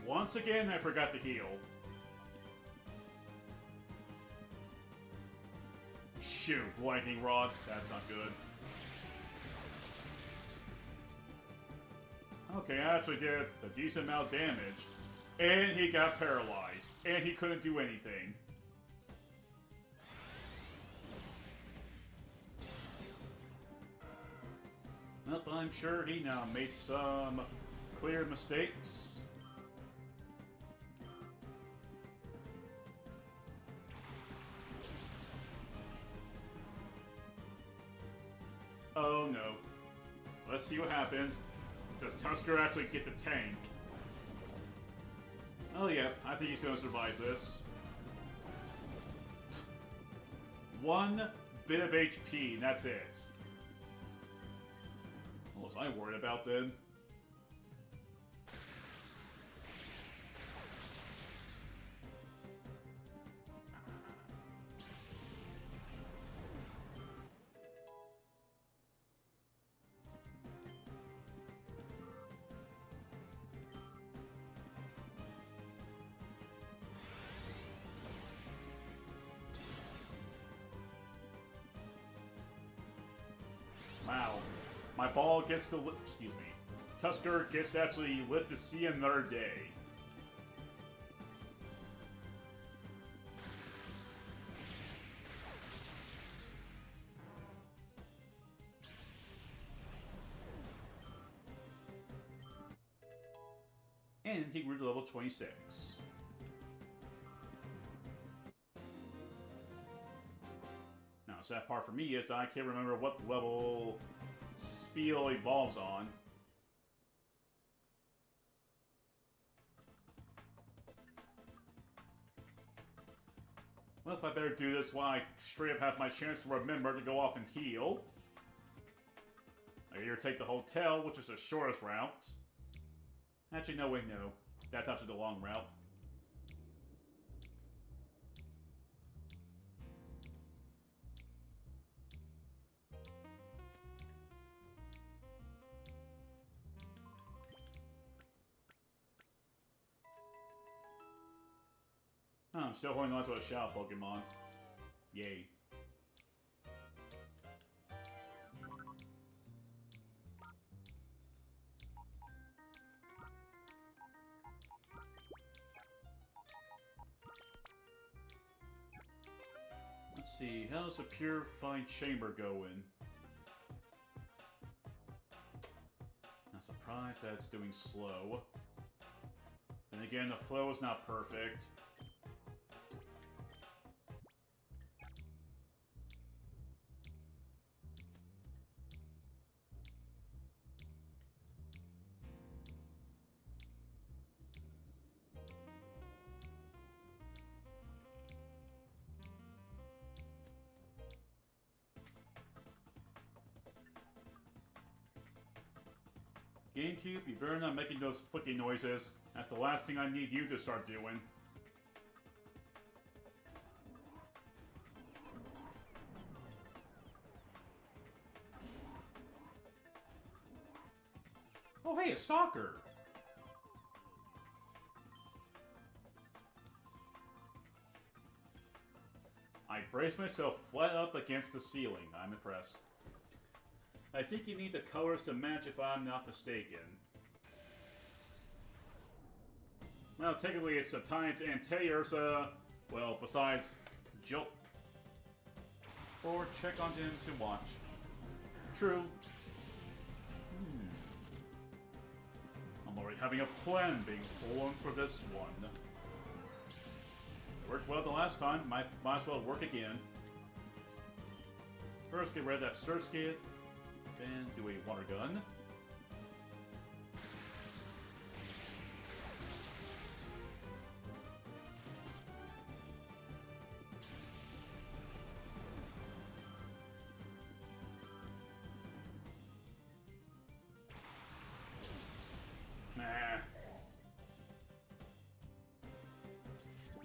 Once again, I forgot to heal. Shoot, lightning rod. That's not good. Okay, I actually did a decent amount of damage. And he got paralyzed. And he couldn't do anything. Well, I'm sure he now made some clear mistakes. Oh no. Let's see what happens. Does Tusker actually get the tank? Oh yeah, I think he's gonna survive this. 1 bit of HP, and that's it. What was I worried about then? Wow. My ball gets to excuse me. Tusker gets to actually live to see another day. And he grew to level 26. Now, the sad part for me is that I can't remember what level Spiel evolves on. Well, I better do this while I straight up have my chance to remember to go off and heal. I either take the hotel, which is the shortest route. Actually, no, wait, no. That's actually the long route. Oh, I'm still holding on to a Shadow Pokemon. Yay. Let's see, how's the Purified Chamber going? Not surprised that it's doing slow. Then again, the flow is not perfect. GameCube, you better not making those flicking noises. That's the last thing I need you to start doing. Oh hey, a stalker! brace myself flat up against the ceiling. I'm impressed. I think you need the colors to match if I'm not mistaken. Well, technically it's a time to Antaeus, well, besides Jolt. Or check on him to watch. True. I'm already having a plan being formed for this one. It worked well the last time, might as well work again. First get rid of that Surge Kit, then do a water gun.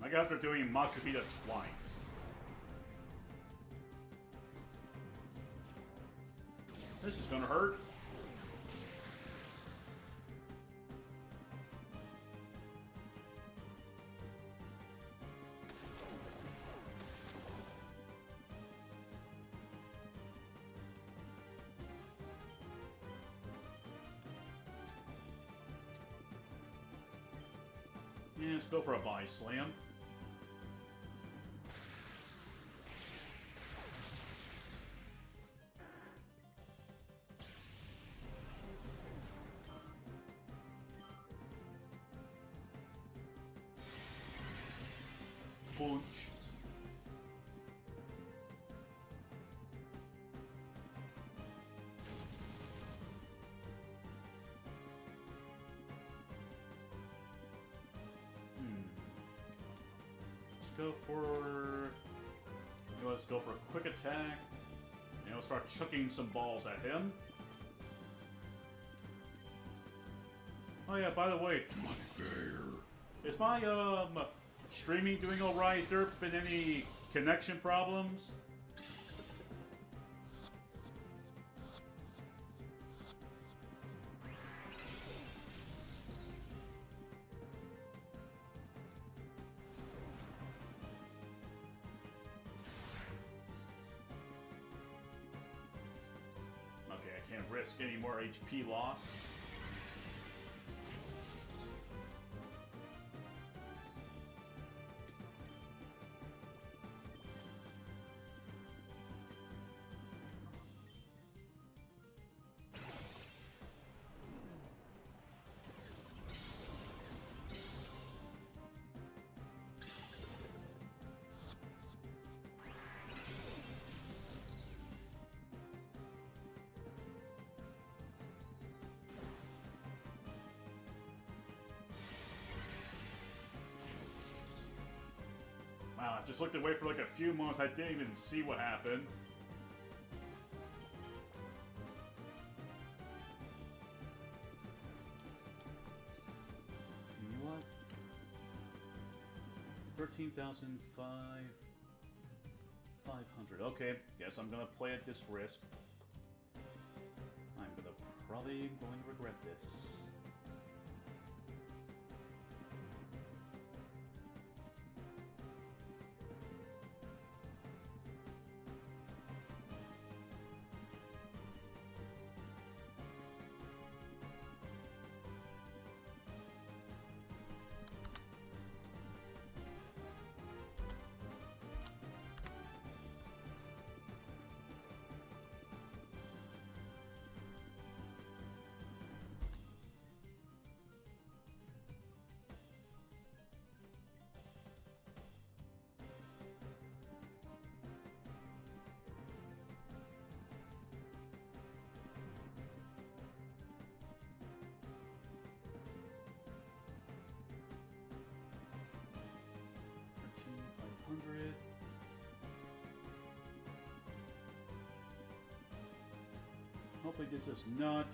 I guess they're doing Makabita twice. This is gonna hurt. Yeah, let's go for a body slam. Punch. Let's go for... Let's go for a quick attack. And we'll start chucking some balls at him. Oh yeah, by the way, is my streaming doing alright? Has there been any connection problems? Okay, I can't risk any more HP loss. Wow, I just looked away for like a few moments. I didn't even see what happened. You know what? 13,500. Okay, guess I'm gonna play at this risk. I'm probably going to regret this. Hopefully this does not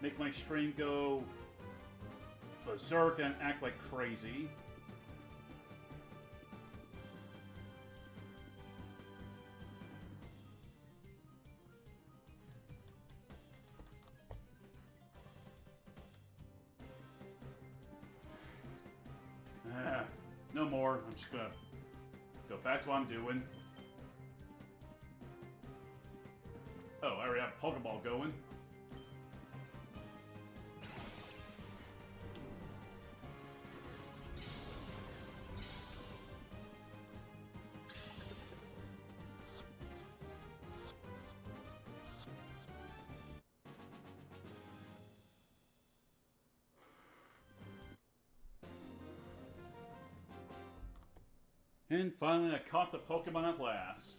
make my stream go berserk and act like crazy. No more. I'm just gonna go back to what I'm doing. Oh, I already have a Pokeball going. And finally, I caught the Pokemon at last.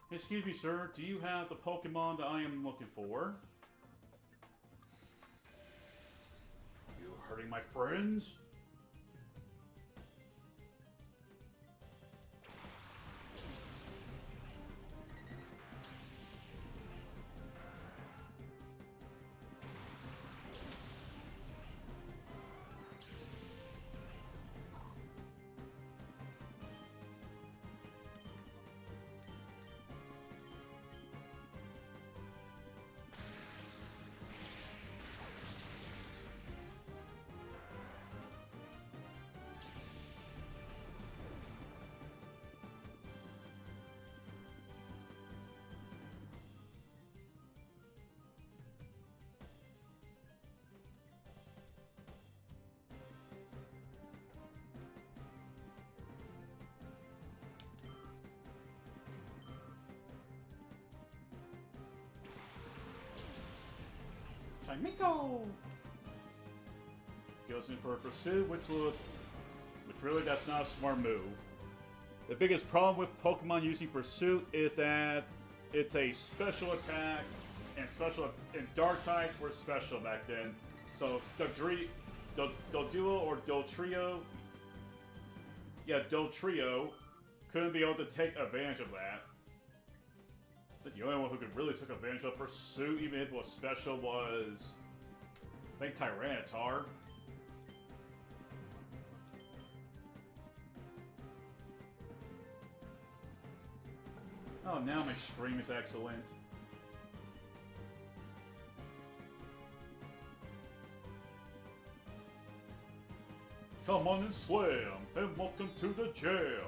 Excuse me, sir. Do you have the Pokemon that I am looking for? You hurting my friends? Miko goes in for a pursuit, which really that's not a smart move. The biggest problem with Pokemon using pursuit is that it's a special attack, and dark types were special back then. So Doduo or Dotrio, Dotrio couldn't be able to take advantage of that. The only one who could really took advantage of pursuit, even if it was special, was I think Tyranitar. Oh, now my stream is excellent. Come on and slam, and welcome to the jam.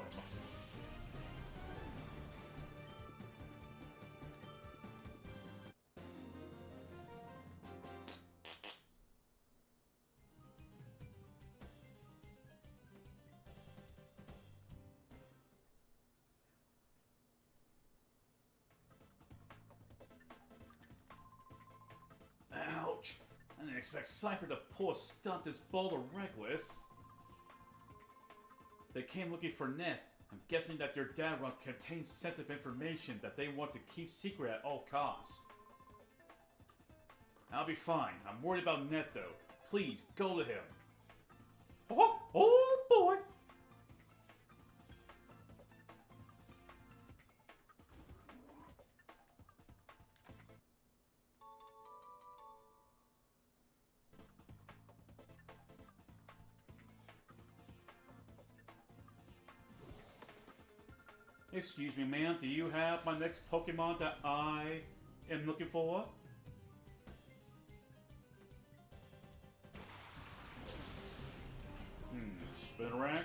Ouch! I didn't expect Cypher to pull a stunt this bold or reckless. They came looking for Net. I'm guessing that your dad run contains sensitive information that they want to keep secret at all costs. I'll be fine. I'm worried about Net though. Please, go to him. Oh boy! Excuse me, ma'am, do you have my next Pokemon that I am looking for? Spinarak?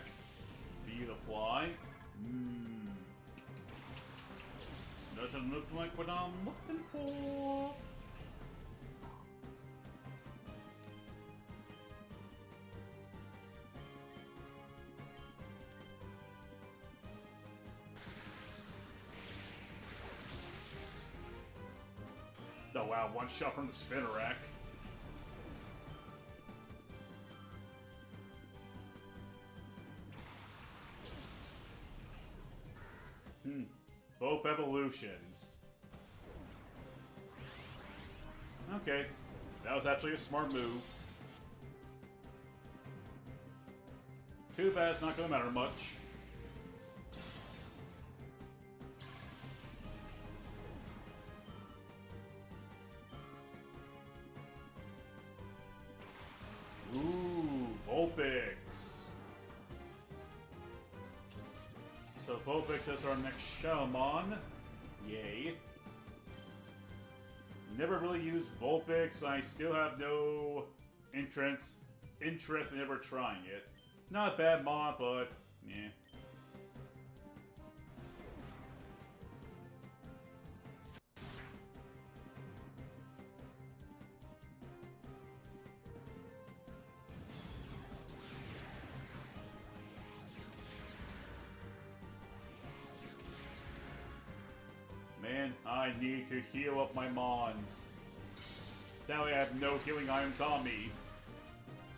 Be the fly? Doesn't look like what I'm looking for. Oh wow, one shot from the Spinarak. Both evolutions. Okay, that was actually a smart move. Too bad it's not gonna matter much. Ooh, Vulpix. So Vulpix is our next Shellmon. Yay. Never really used Vulpix. I still have no interest in ever trying it. Not a bad mod, but yeah. Man, I need to heal up my mons. Sadly, I have no healing items on me.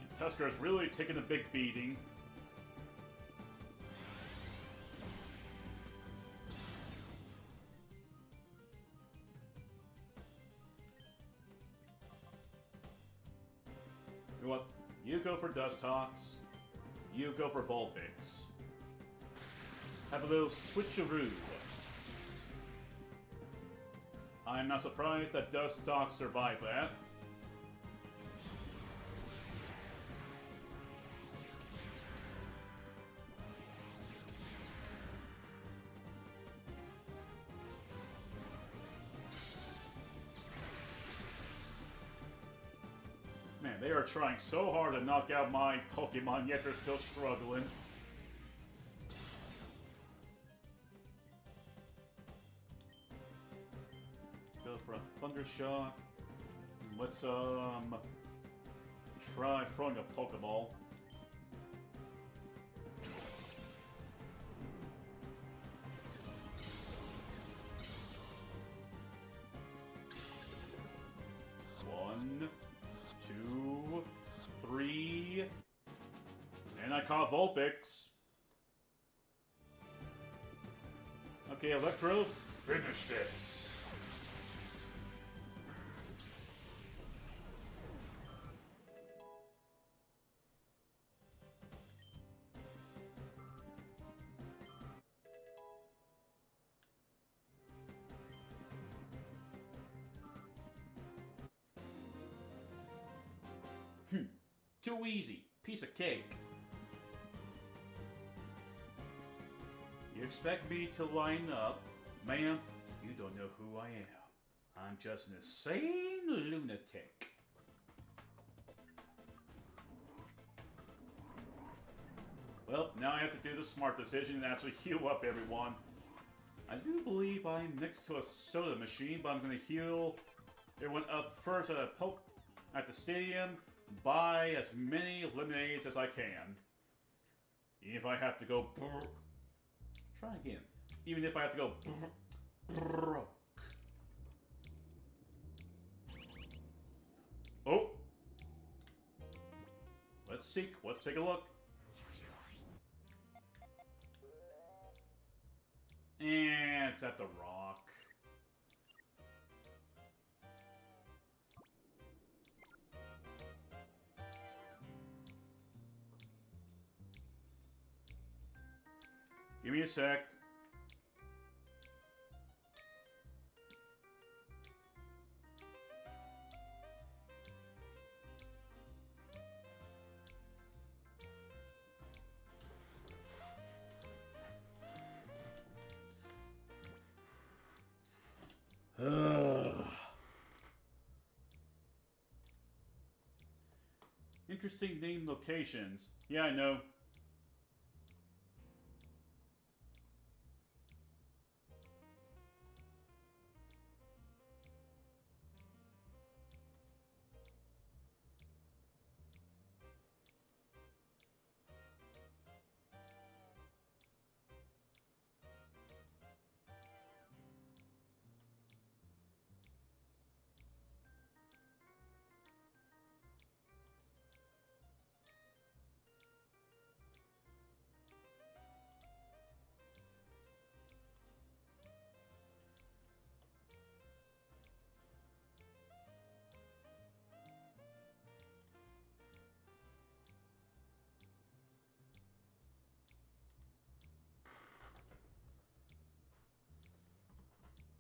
And Tuskar's really taking a big beating. You know what? You go for Dustox. You go for Vulpix. Have a little switcheroo. I'm not surprised that Dustox survived that. Man, they are trying so hard to knock out my Pokemon, yet they're still struggling. Go for a Thunder Shock. Let's try throwing a Pokeball. One, two, three, and I caught Vulpix. Okay, Electro, finish this. Too easy. Piece of cake. You expect me to line up? Ma'am, you don't know who I am. I'm just an insane lunatic. Well, now I have to do the smart decision and actually heal up everyone. I do believe I'm next to a soda machine, but I'm going to heal everyone up first at the stadium. Buy as many lemonades as I can. Even if I have to go... Try again. Even if I have to go... Oh! Let's take a look. And it's at the rock. Give me a sec. Interesting name locations. Yeah, I know.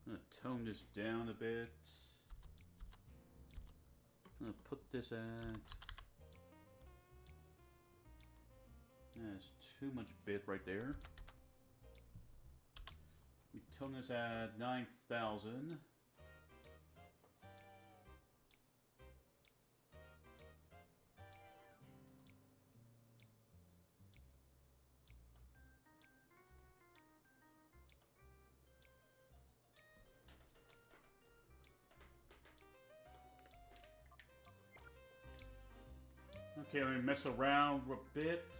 I'm gonna tone this down a bit. I'm gonna put this at... That's too much bit right there. We tone this at 9,000. Okay, let me mess around a bit.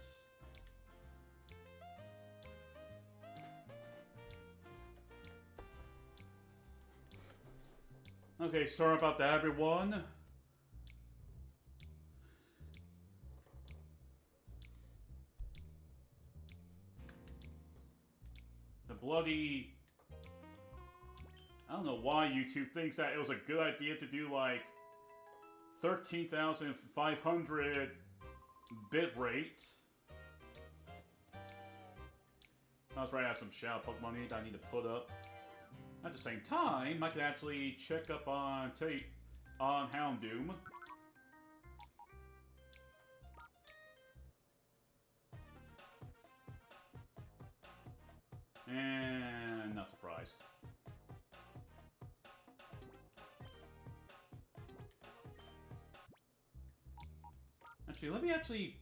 Okay, sorry about that, everyone. The bloody... I don't know why YouTube thinks that it was a good idea to do, like, 13,500 bit rate. That's right, I have some Shadow Pokemon that I need to put up. At the same time, I can actually check up on Houndoom. And not surprised. Actually, let me actually...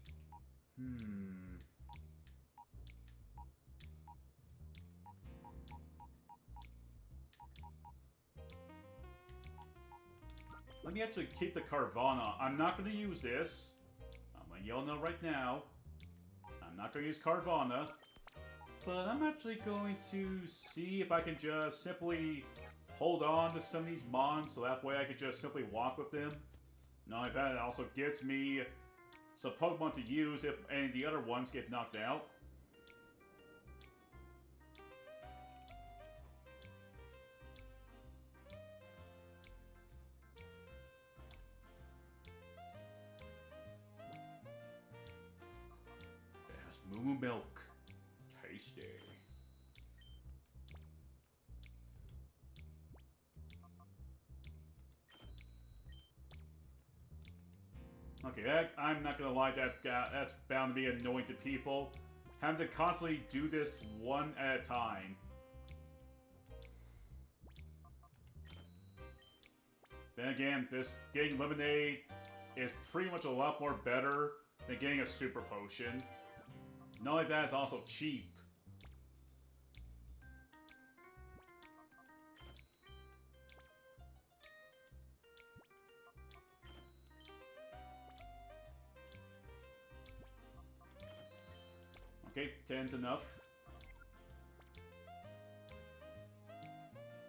Let me actually keep the Carvana. I'm not going to use this. I'm letting y'all know right now. I'm not going to use Carvana. But I'm actually going to see if I can just simply hold on to some of these mons, so that way I can just simply walk with them. Not only that, it also gets me some Pokemon to use if any of the other ones get knocked out. Yes, Moo Milk. Tasty. Okay, I'm not gonna lie, that's bound to be annoying to people. Having to constantly do this one at a time. Then again, this getting lemonade is pretty much a lot more better than getting a super potion. Not only that, it's also cheap. Okay, 10's enough.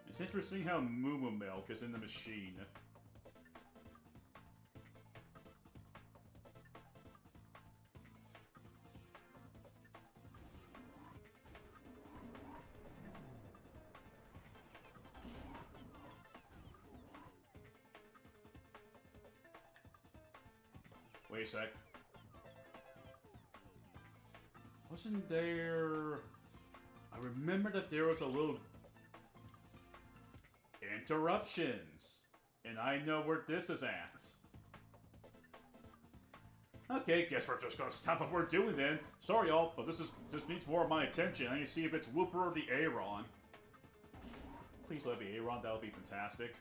It's interesting how Moo Moo Milk is in the machine. Wait a sec. Wasn't there... I remember that there was a little... interruptions. And I know where this is at. Okay, guess we're just gonna stop what we're doing then. Sorry y'all, but this needs more of my attention. I need to see if it's Wooper or the Aeron. Please let it be Aeron, that would be fantastic.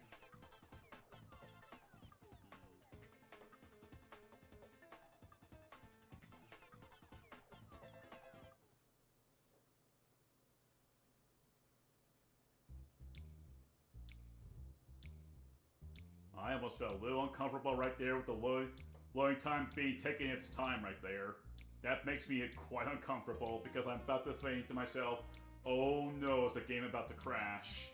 I almost felt a little uncomfortable right there with the loading time being taking its time right there. That makes me quite uncomfortable because I'm about to think to myself, oh no, is the game about to crash?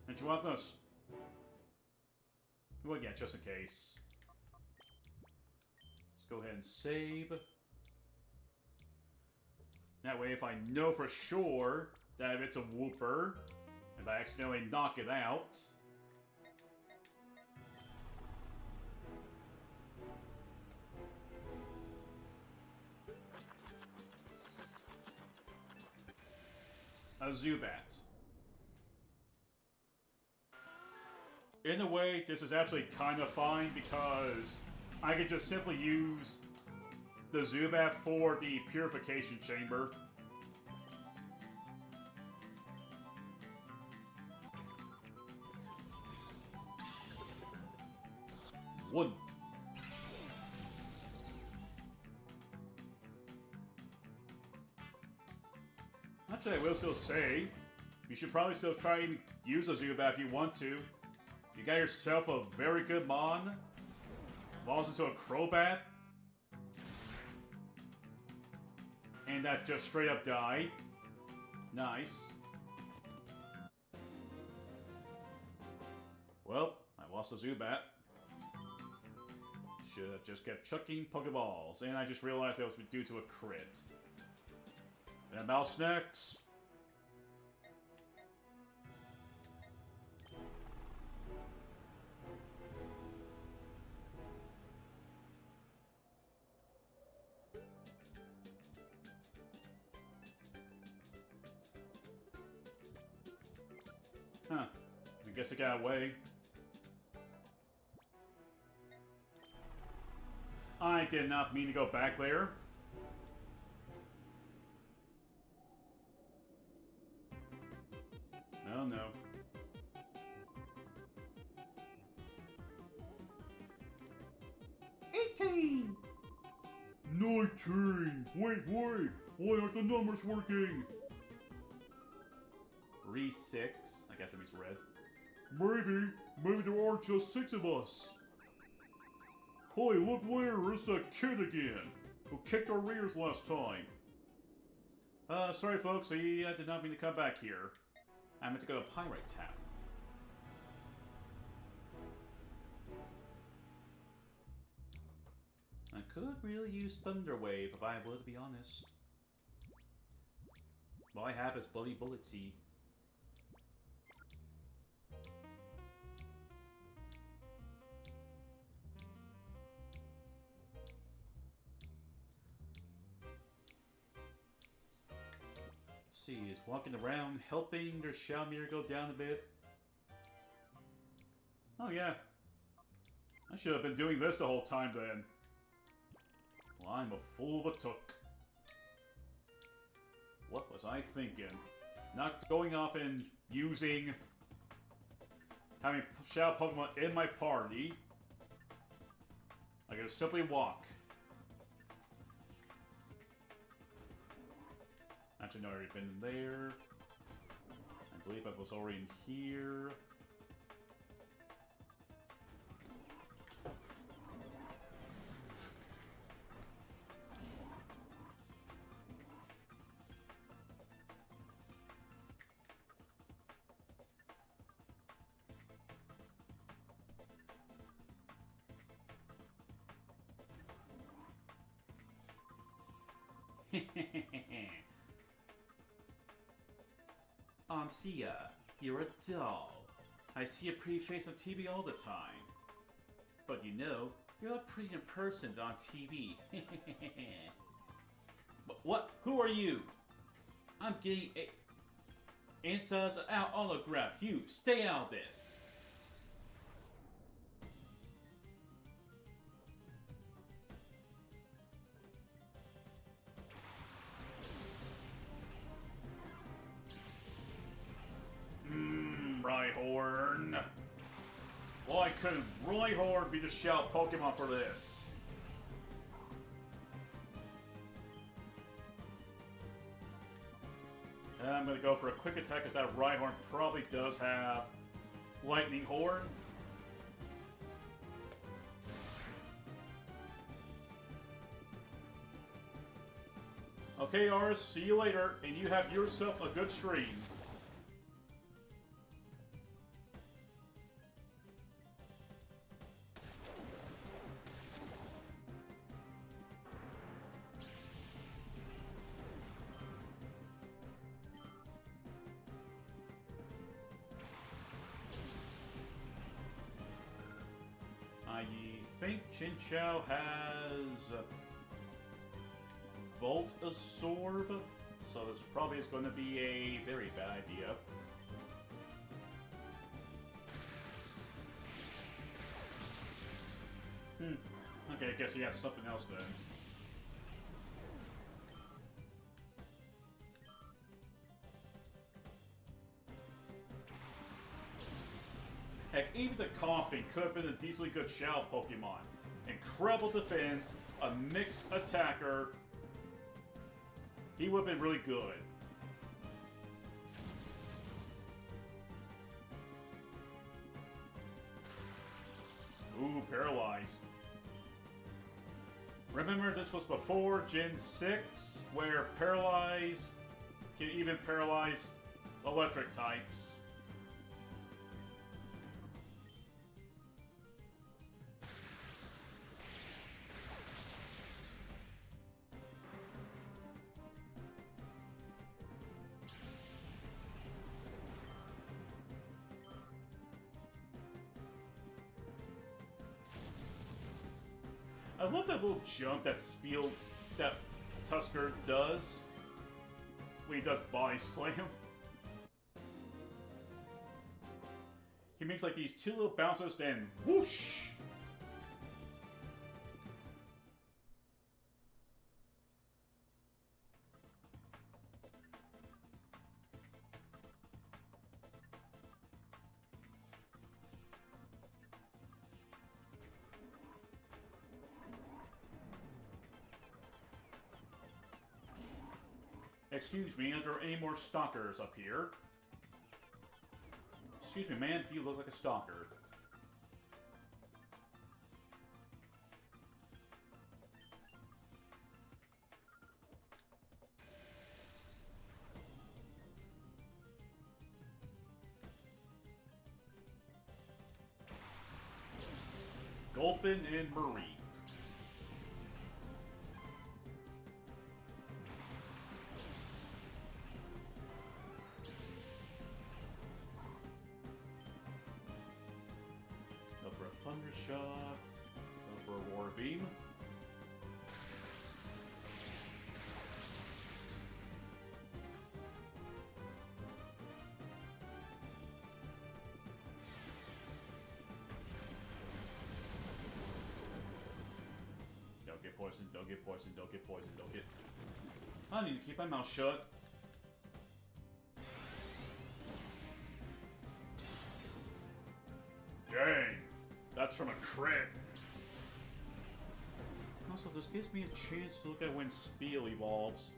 And you want us? Well, yeah, just in case. Go ahead and save. That way, if I know for sure that if it's a Wooper, if I accidentally knock it out, a Zubat. In a way, this is actually kind of fine because I could just simply use the Zubat for the purification chamber. One. Actually, I will still say, you should probably still try and use a Zubat if you want to. You got yourself a very good Mon. Evolves into a Crobat. And that just straight up died. Nice. Well, I lost a Zubat. Should have just kept chucking Pokeballs. And I just realized that was due to a crit. And Mouse next. Huh. I guess it got away. I did not mean to go back there. Oh no. $18! 19! Wait! Why aren't the numbers working? Re-6. I guess it means red. Maybe there aren't just 6 of us. Hey, look where, it's that kid again, who kicked our rears last time. Sorry folks, I did not mean to come back here. I meant to go to Pyrite Town. I could really use Thunder Wave if I were to be honest. All I have is Bloody Bullet Seed. Let's see, is walking around helping their Xiaomir go down a bit? Oh yeah. I should have been doing this the whole time then. Well, I'm a fool but took. What was I thinking? Not going off and using... having Shadow Pokemon in my party. I could simply walk. Actually, no, I've already been there. I believe I was already in here. Sia, you're a doll. I see a pretty face on TV all the time. But you know, you're not pretty in person on TV. What? Who are you? I'm getting Ansa's out autograph. You, stay out of this. Rhyhorn. Why couldn't Rhyhorn be the shout Pokemon for this? And I'm gonna go for a quick attack because that Rhyhorn probably does have Lightning Horn. Okay, Aris, see you later, and you have yourself a good stream. I think Chinchou has Volt Absorb, so this probably is going to be a very bad idea. Okay, I guess he has something else then. Heck, even the Coughing could have been a decently good Shadow Pokemon. Incredible defense, a mixed attacker. He would have been really good. Ooh, paralyzed. Remember, this was before Gen 6, where paralyze can even paralyze electric types. I love that little jump that Tusker does when he does body slam. He makes like these two little bounces, then whoosh! Excuse me, are there any more stalkers up here? Excuse me, man, you look like a stalker. Gulpin and Marie. Thunder Shot, go for a War Beam. Don't get poisoned, don't get poisoned, don't get poisoned, don't get... I need to keep my mouth shut. Dang! That's from a crit. Also, this gives me a chance to look at when Spiel evolves.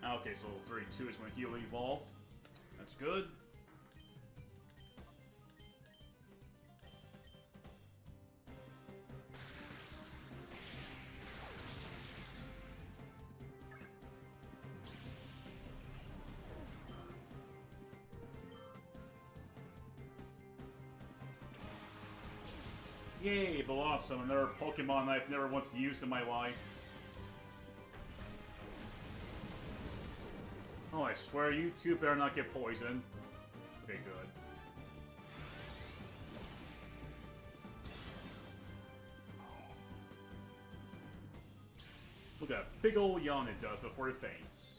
Okay, so 3-2 is when he'll evolve. That's good. Yay, Blossom, another Pokemon I've never once used in my life. Oh, I swear you two better not get poisoned. Okay, good. Look at that big old yawn it does before it faints.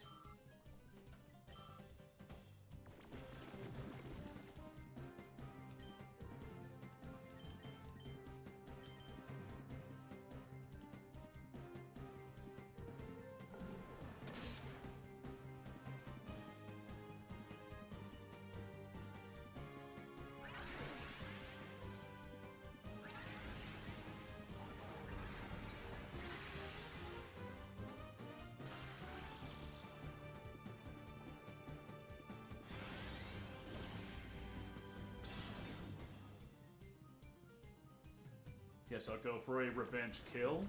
Guess I'll go for a revenge kill.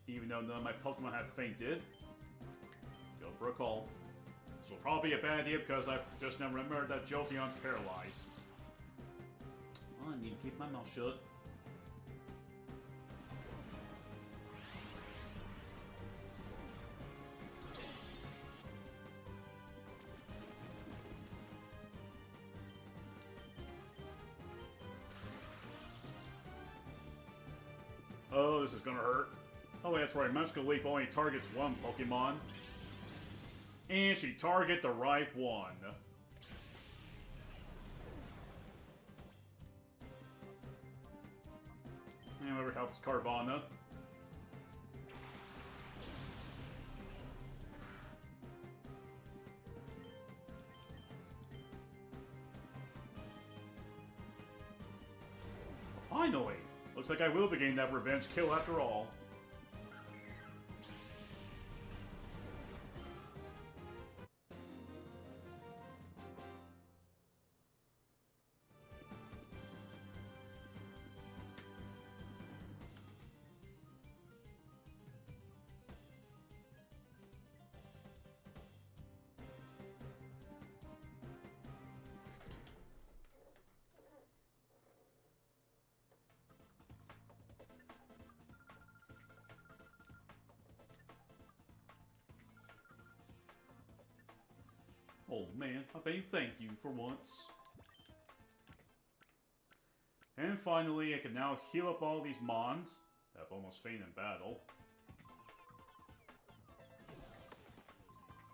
Even though none of my Pokemon have fainted. Go for a call. This will probably be a bad idea because I've just now remembered that Jolteon's paralyzed. Well, I need to keep my mouth shut. Oh, this is gonna hurt. Oh, that's right. Magical Leap only targets one Pokemon. And she target the right one. And whatever helps Carvana. Looks like I will be getting that revenge kill after all. Oh man, I bet you thank you for once. And finally, I can now heal up all these mons that have almost fainted in battle.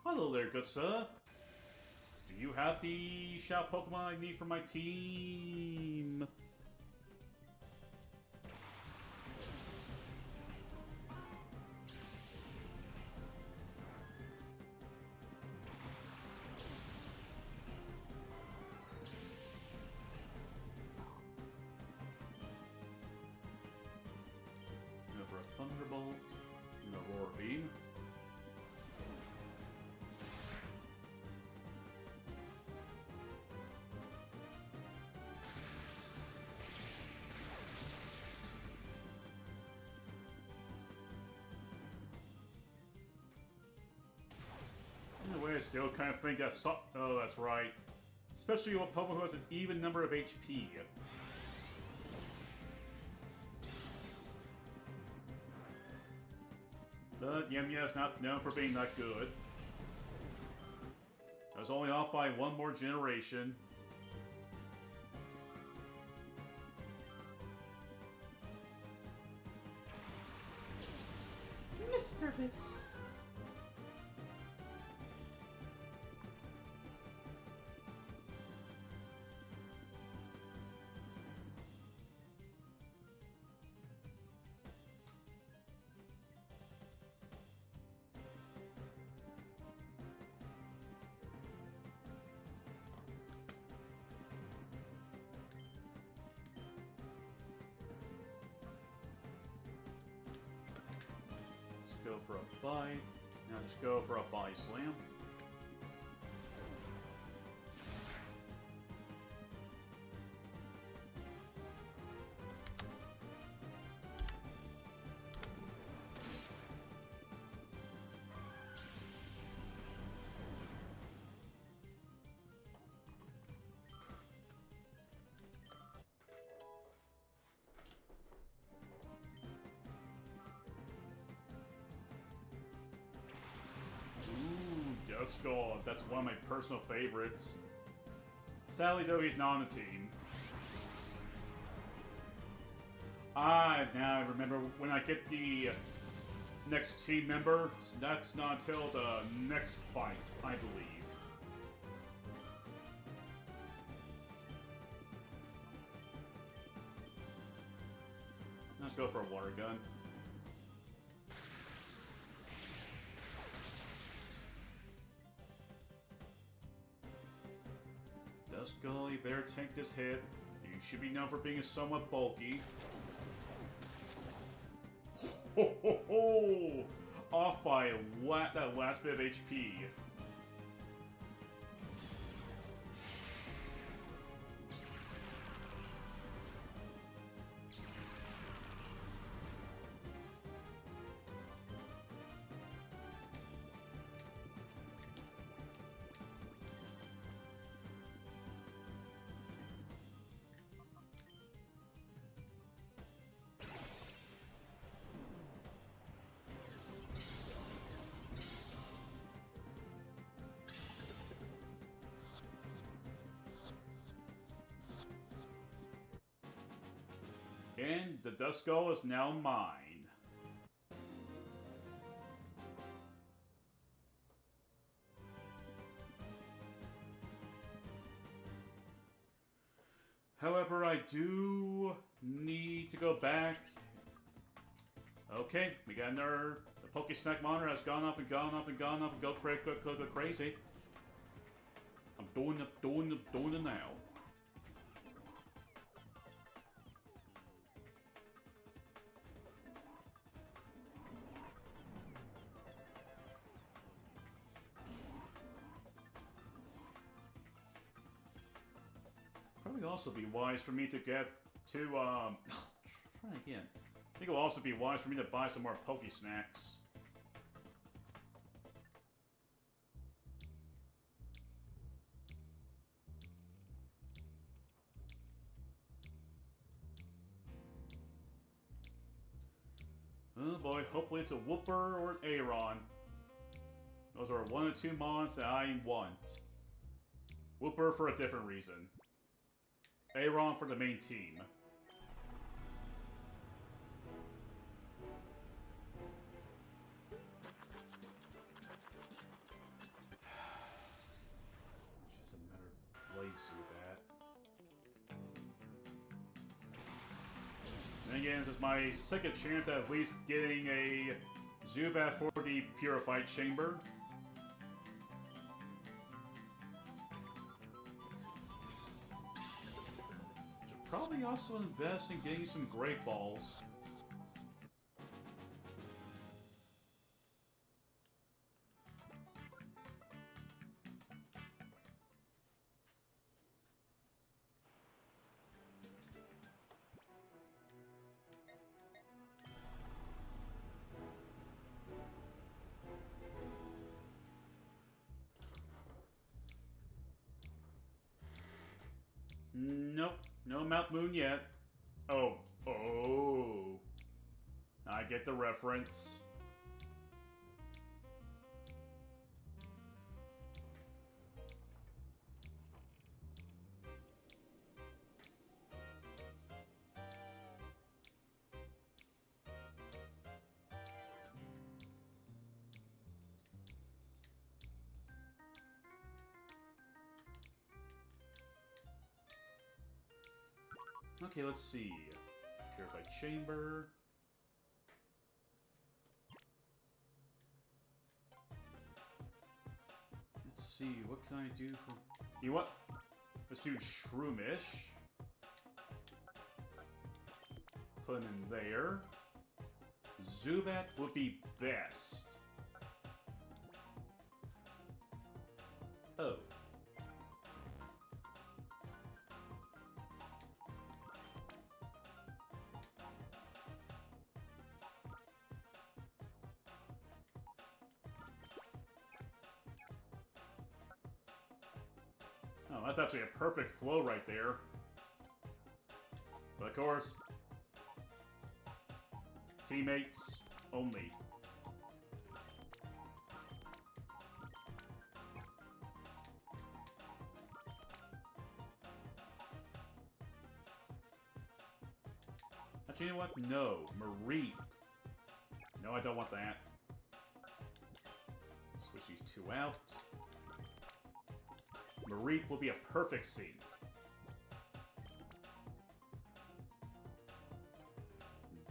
Hello there, good sir. Do you have the shout Pokemon I need for my team? For a Thunderbolt, an Aurora Beam. In a way, I still kind of think that's oh, that's right. Especially a Pokemon who has an even number of HP. But Yemia is not known for being that good. I was only off by one more generation. Mr. Vis. Go for a bite. Now just go for a body slam. Skull. That's one of my personal favorites. Sadly, though, he's not on the team. Now I remember when I get the next team member. That's not until the next fight, I believe. Let's go for a water gun. Duskull, you better take this hit. You should be known for being somewhat bulky. Ho ho ho! Off by that last bit of HP. And the Duskull is now mine. However, I do need to go back. Okay, we got another. The Pokesnack monitor has gone up and gone up and gone up and go crazy. I'm doing it now. it'll also be wise for me to get to, try again. I think it'll also be wise for me to buy some more Poke Snacks. Oh boy, hopefully it's a Wooper or an Aeron. Those are one of the two mons that I want. Wooper for a different reason. Aeron for the main team. It's just a matter of Blaze Zubat. And again, this is my second chance at least getting a Zubat for the Purified Chamber. Should probably also invest in getting some Great Balls. Nope, no Mount Moon yet. Oh. I get the reference. Okay, let's see. Purified Chamber. Let's see, what can I do for... You know what? Let's do Shroomish. Put him in there. Zubat would be best. Oh. Oh, that's actually a perfect flow right there. But of course, teammates only. Actually, you know what? No. Mareep. No, I don't want that. Switch these two out. Mareep will be a perfect seed.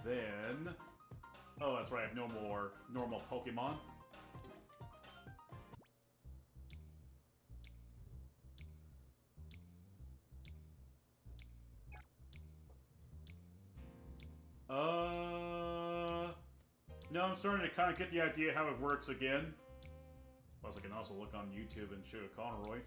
Then... Oh, that's right, I have no more normal Pokemon. No, I'm starting to kind of get the idea how it works again. Plus, I can also look on YouTube and show Conroy.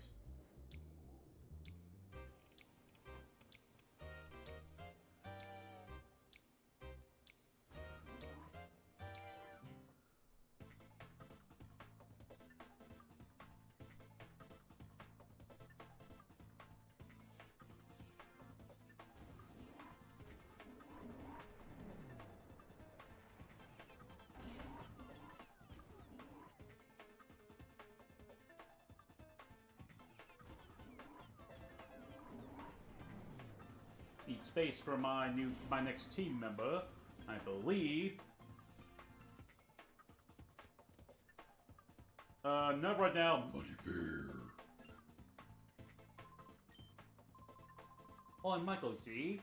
Need space for my next team member, I believe. Not right now. Money Bear. Oh, and Michael, see?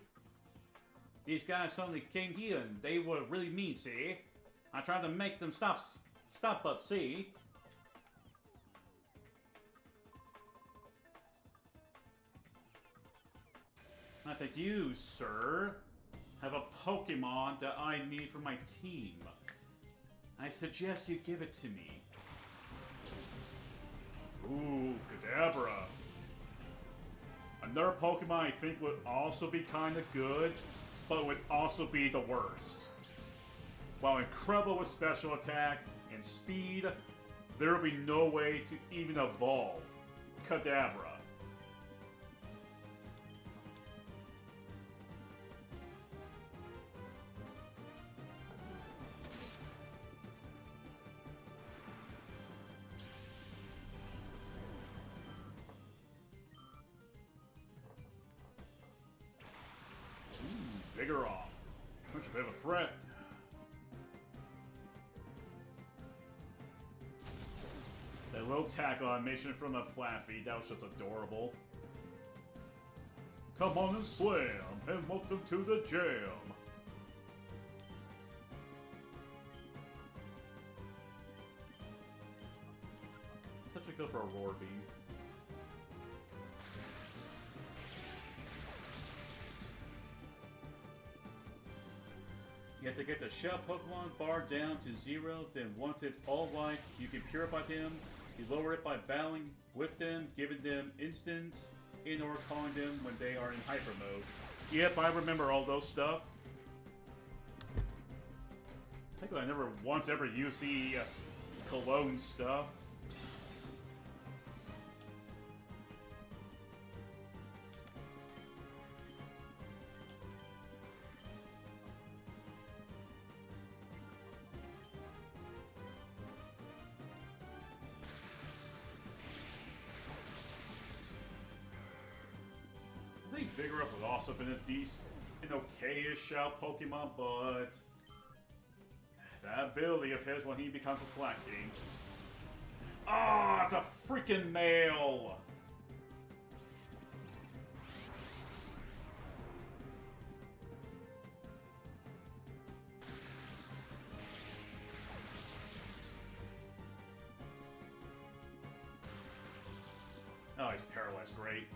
These guys suddenly came here and they were really mean, see? I tried to make them stop, but see? I think you, sir, have a Pokemon that I need for my team. I suggest you give it to me. Ooh, Kadabra. Another Pokemon I think would also be kind of good, but would also be the worst. While incredible with special attack and speed, there will be no way to even evolve. Kadabra. Vigor off. Such a bit of a threat. That little tackle animation from a Flaffy, that was just adorable. Come on and slam, and welcome to the jam. Such a go for a roar beam. You have to get the shell Pokemon bar down to 0, then once it's all white, you can purify them. You lower it by battling with them, giving them instants, in or calling them when they are in hyper mode. Yep, I remember all those stuff. I think I never once ever used the cologne stuff. I think Vigoroth would also been an okay-ish Pokemon, but that ability of his when he becomes a Slack King. Ah, it's a freaking male! Oh, he's paralyzed. Great.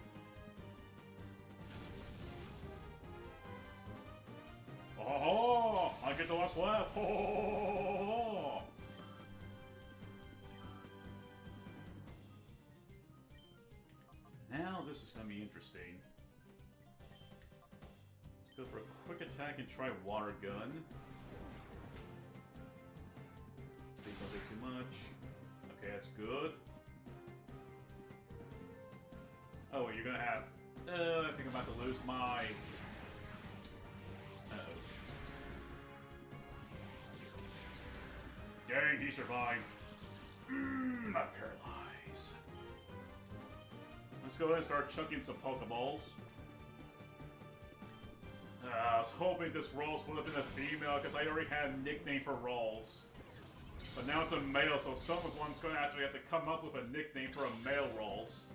Oh, I get the last lap. Oh. Now this is going to be interesting. Let's go for a quick attack and try Water Gun. Please don't do too much. Okay, that's good. Oh, wait, you're gonna have... I think I'm about to lose my... Uh-oh. Dang, he survived. Not paralyzed. Let's go ahead and start chucking some Pokeballs. I was hoping this Rolls would have been a female because I already had a nickname for Rolls. But now it's a male, so someone's going to actually have to come up with a nickname for a male Rolls.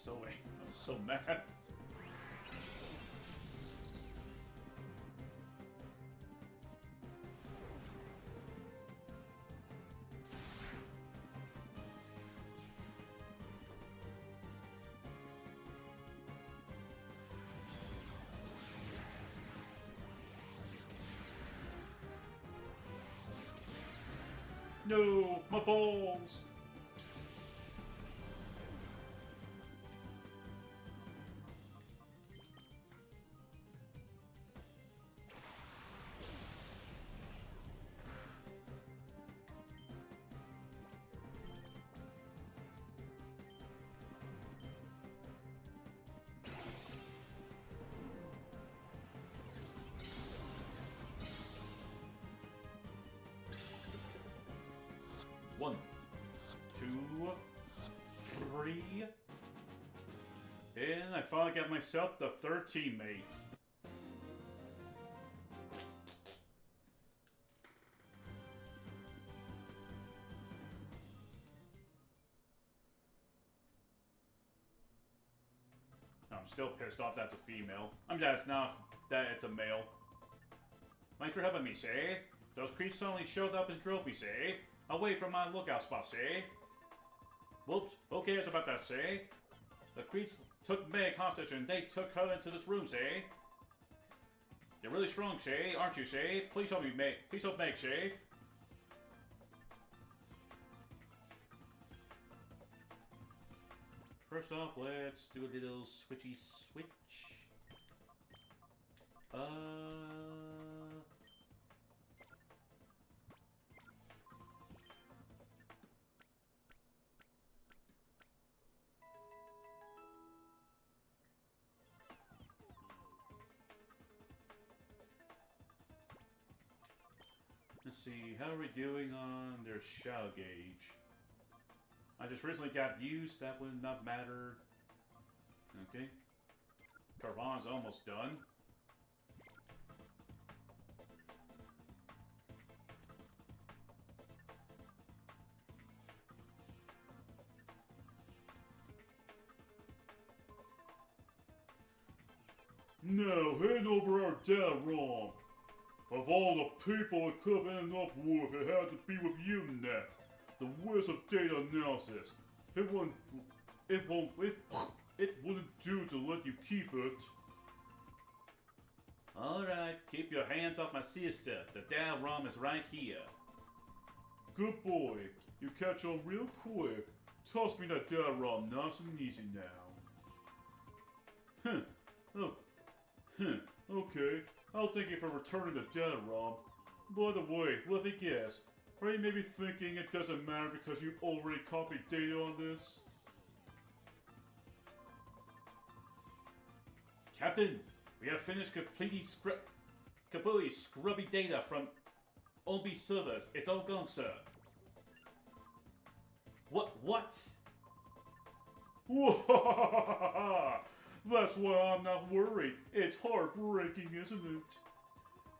I'm so mad. No, my balls! One, two, three, And I finally got myself the third teammate. I'm still pissed off that's a female. I mean, that's not that it's a male. Thanks for helping me, say. Those creeps suddenly showed up and drove me, say. Away from my lookout spot, say. Whoops, who cares about that, say? The creeps took Meg hostage and they took her into this room, say. You're really strong, Shay, aren't you, Shay? Please help me, Meg. Please help Meg, Shay. First off, let's do a little switchy switch. Let's see, how are we doing on their shadow gauge? I just recently got used, that would not matter. Okay. Carvan's almost done. Now, hand over our data ROM. Of all the people it could have ended up with, it had to be with you, Net. The whiz of data analysis. It wouldn't do to let you keep it. Alright, keep your hands off my sister. The data ROM is right here. Good boy. You catch on real quick. Toss me that data ROM nice and easy now. Oh. Okay. I'll thank you for returning the data ROM. By the way, let me guess. Are you maybe thinking it doesn't matter because you already copied data on this? Captain, we have finished completely scrubby data from OB servers. It's all gone, sir. What? That's why I'm not worried. It's heartbreaking, isn't it?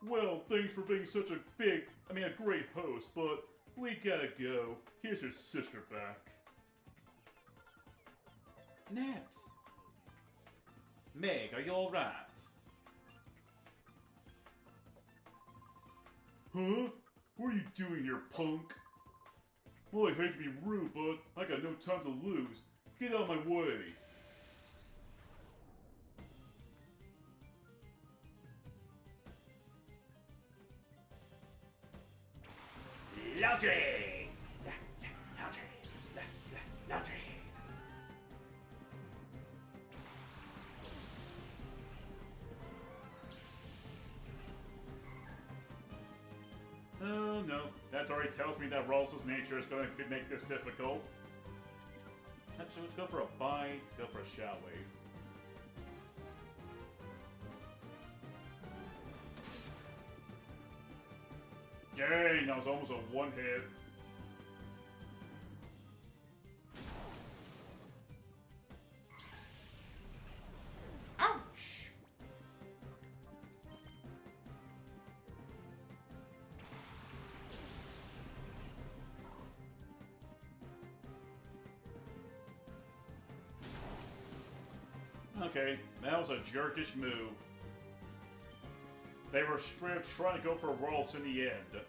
Well, thanks for being such a great host, but we gotta go. Here's your sister back. Nat. Meg, are you alright? Huh? What are you doing here, punk? Well, I hate to be rude, but I got no time to lose. Get out of my way. Laundry! Laundry! Oh no, that already tells me that Rawls's nature is going to make this difficult. Actually, let's go for a bite, go for a shockwave. Dang, that was almost a one hit. Ouch! Okay, that was a jerkish move. They were straight up trying to go for Rawls in the end.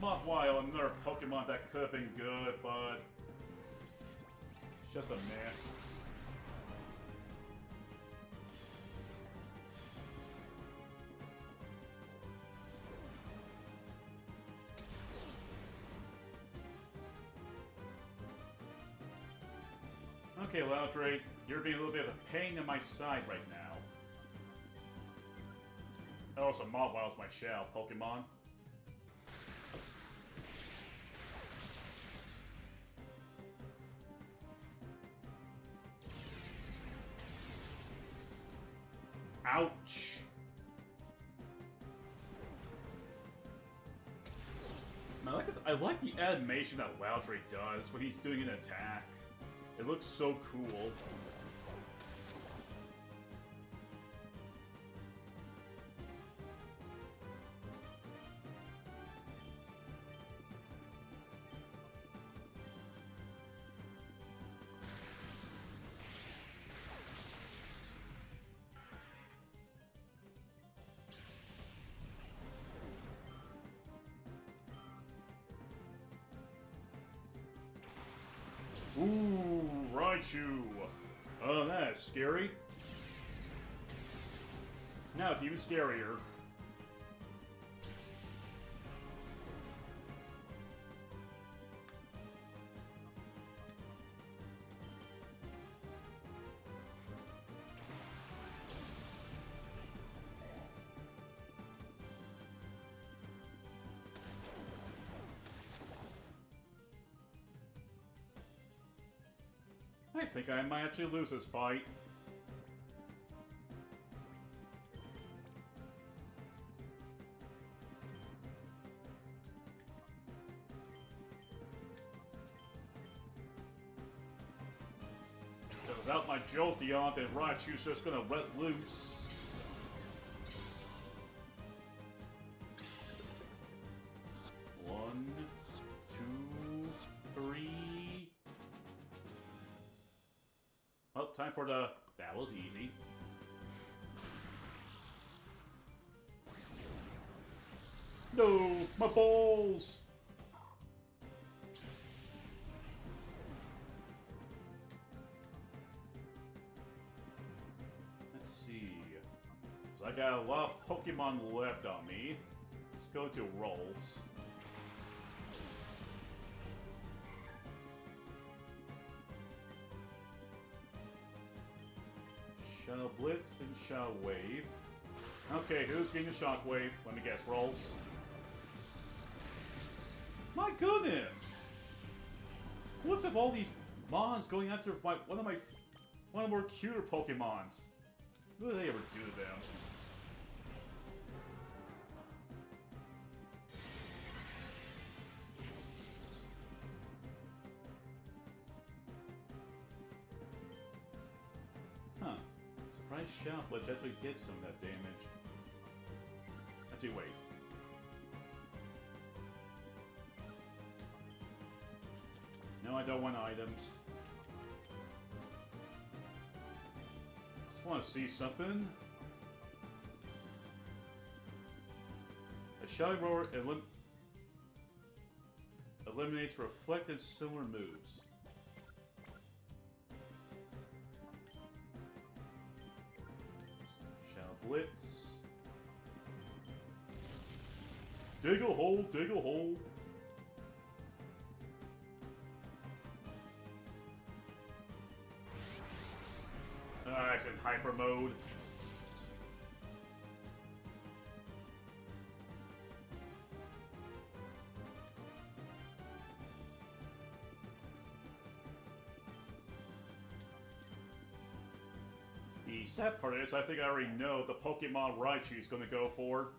Mudwile, another Pokemon that could have been good, but it's just a meh. Okay, Loudray, you're being a little bit of a pain in my side right now. Also, Mudwile's my shell Pokemon. Ouch! I like the animation that Loudray does when he's doing an attack. It looks so cool. Ooh, Raichu. Oh, that is scary. Now it's even scarier. I think I might actually lose this fight. So without my Jolteon, then Raichu's just gonna let loose. One, two, three. Oh, time for the... That was easy. No! My balls! Let's see. So I got a lot of Pokemon left on me. Let's go to rolls. Shadow Blitz and Shadow Wave. Okay, who's getting a Shockwave? Let me guess, rolls. My goodness! What's with all these mons going after one of my more cuter Pokemons? What did they ever do to them? Huh. Surprise Shadow Blitz actually did some of that damage. Actually, wait. No, I don't want items. Just want to see something. A Shadow Roar eliminates reflected similar moves. Shadow Blitz. Dig a hole, dig a hole. It's in hyper mode. The sad part is, I think I already know the Pokemon Raichu is going to go for.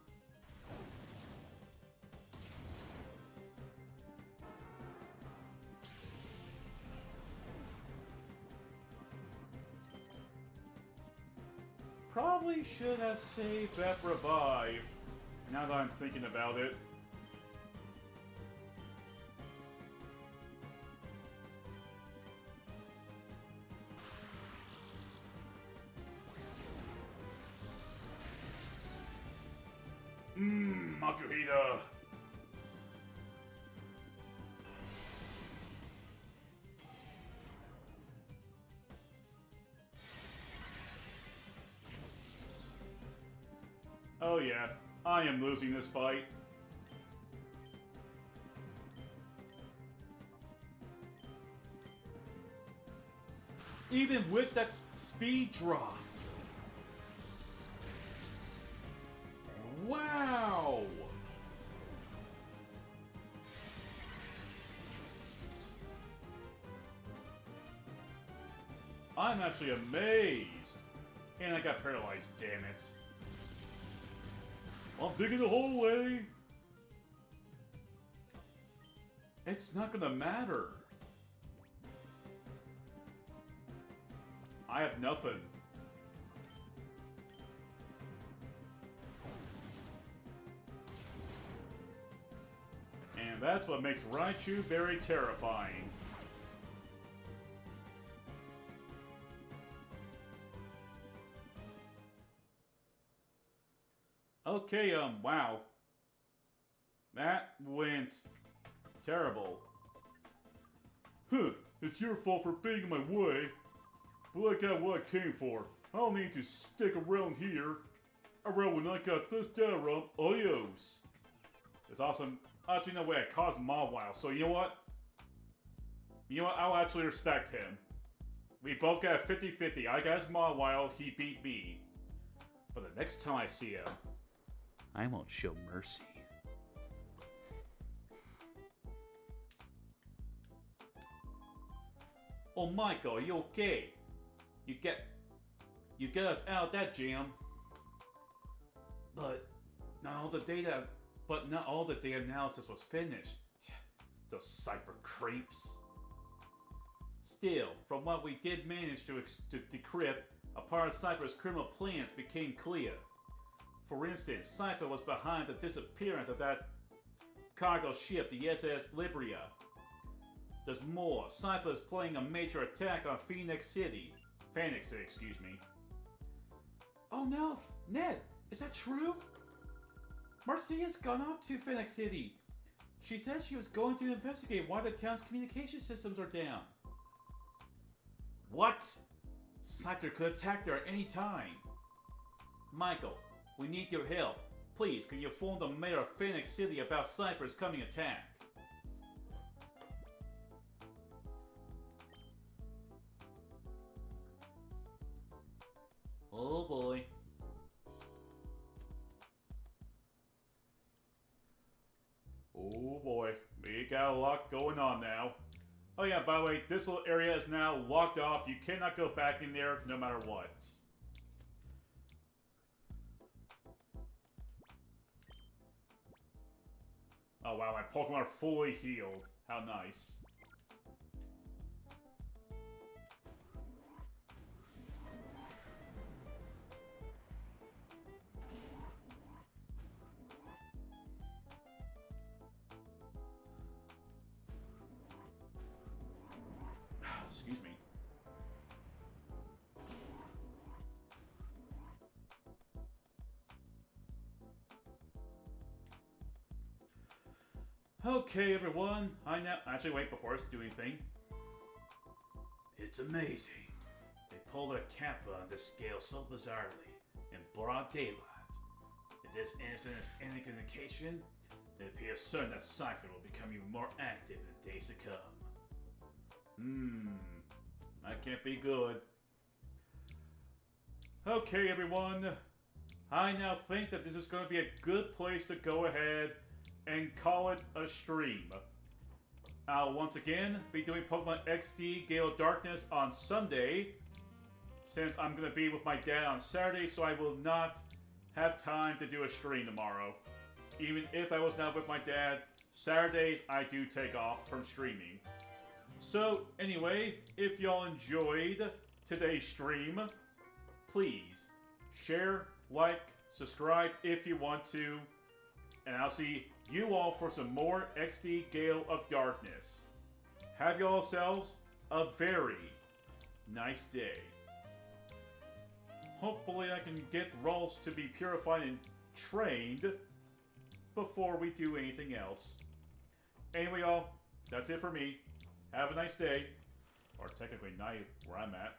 Probably should have saved that revive, now that I'm thinking about it. Makuhita! Oh yeah, I am losing this fight. Even with that speed drop. Wow! I'm actually amazed. And I got paralyzed, damn it. I'm digging the hole away. It's not gonna matter. I have nothing. And that's what makes Raichu very terrifying. Okay, wow. That went terrible. Huh. It's your fault for being in my way. But I got what I came for. I don't need to stick around here. Around when I got this down around. Adios. It's awesome. Actually, no way. I caused Mawile, so you know what? I'll actually respect him. We both got a 50-50. I got his Mawile, he beat me. But the next time I see him, I won't show mercy. Oh, Michael, are you okay? You get us out of that jam. But not all the data analysis was finished. Those cyber creeps. Still, from what we did manage to decrypt, a part of Cypher's criminal plans became clear. For instance, Cypher was behind the disappearance of that cargo ship, the SS Libria. There's more. Cypher is planning a major attack on Phoenix City. Excuse me. Oh no, Ned, is that true? Marcia's gone off to Phoenix City. She said she was going to investigate why the town's communication systems are down. What? Cypher could attack her at any time. Michael, we need your help. Please, can you inform the mayor of Phoenix City about Cypher's coming attack? Oh boy. Oh boy, we got a lot going on now. Oh yeah, by the way, this little area is now locked off. You cannot go back in there no matter what. Oh wow, my Pokemon are fully healed. How nice. Excuse me. Okay, everyone. Actually, wait, before I do anything. It's amazing. They pulled a kappa on this scale so bizarrely, in broad daylight. If this incident is any indication, it appears certain that Cypher will become even more active in the days to come. That can't be good. Okay, everyone. I now think that this is going to be a good place to go ahead and call it a stream. I'll once again be doing Pokemon XD Gale of Darkness on Sunday, since I'm going to be with my dad on Saturday, so I will not have time to do a stream tomorrow. Even if I was not with my dad, Saturdays I do take off from streaming. So, anyway, if y'all enjoyed today's stream, please share, like, subscribe if you want to, and I'll see you all for some more XD Gale of Darkness. Have y'all yourselves a very nice day. Hopefully I can get Rolls to be purified and trained before we do anything else. Anyway, y'all, that's it for me. Have a nice day. Or technically night where I'm at.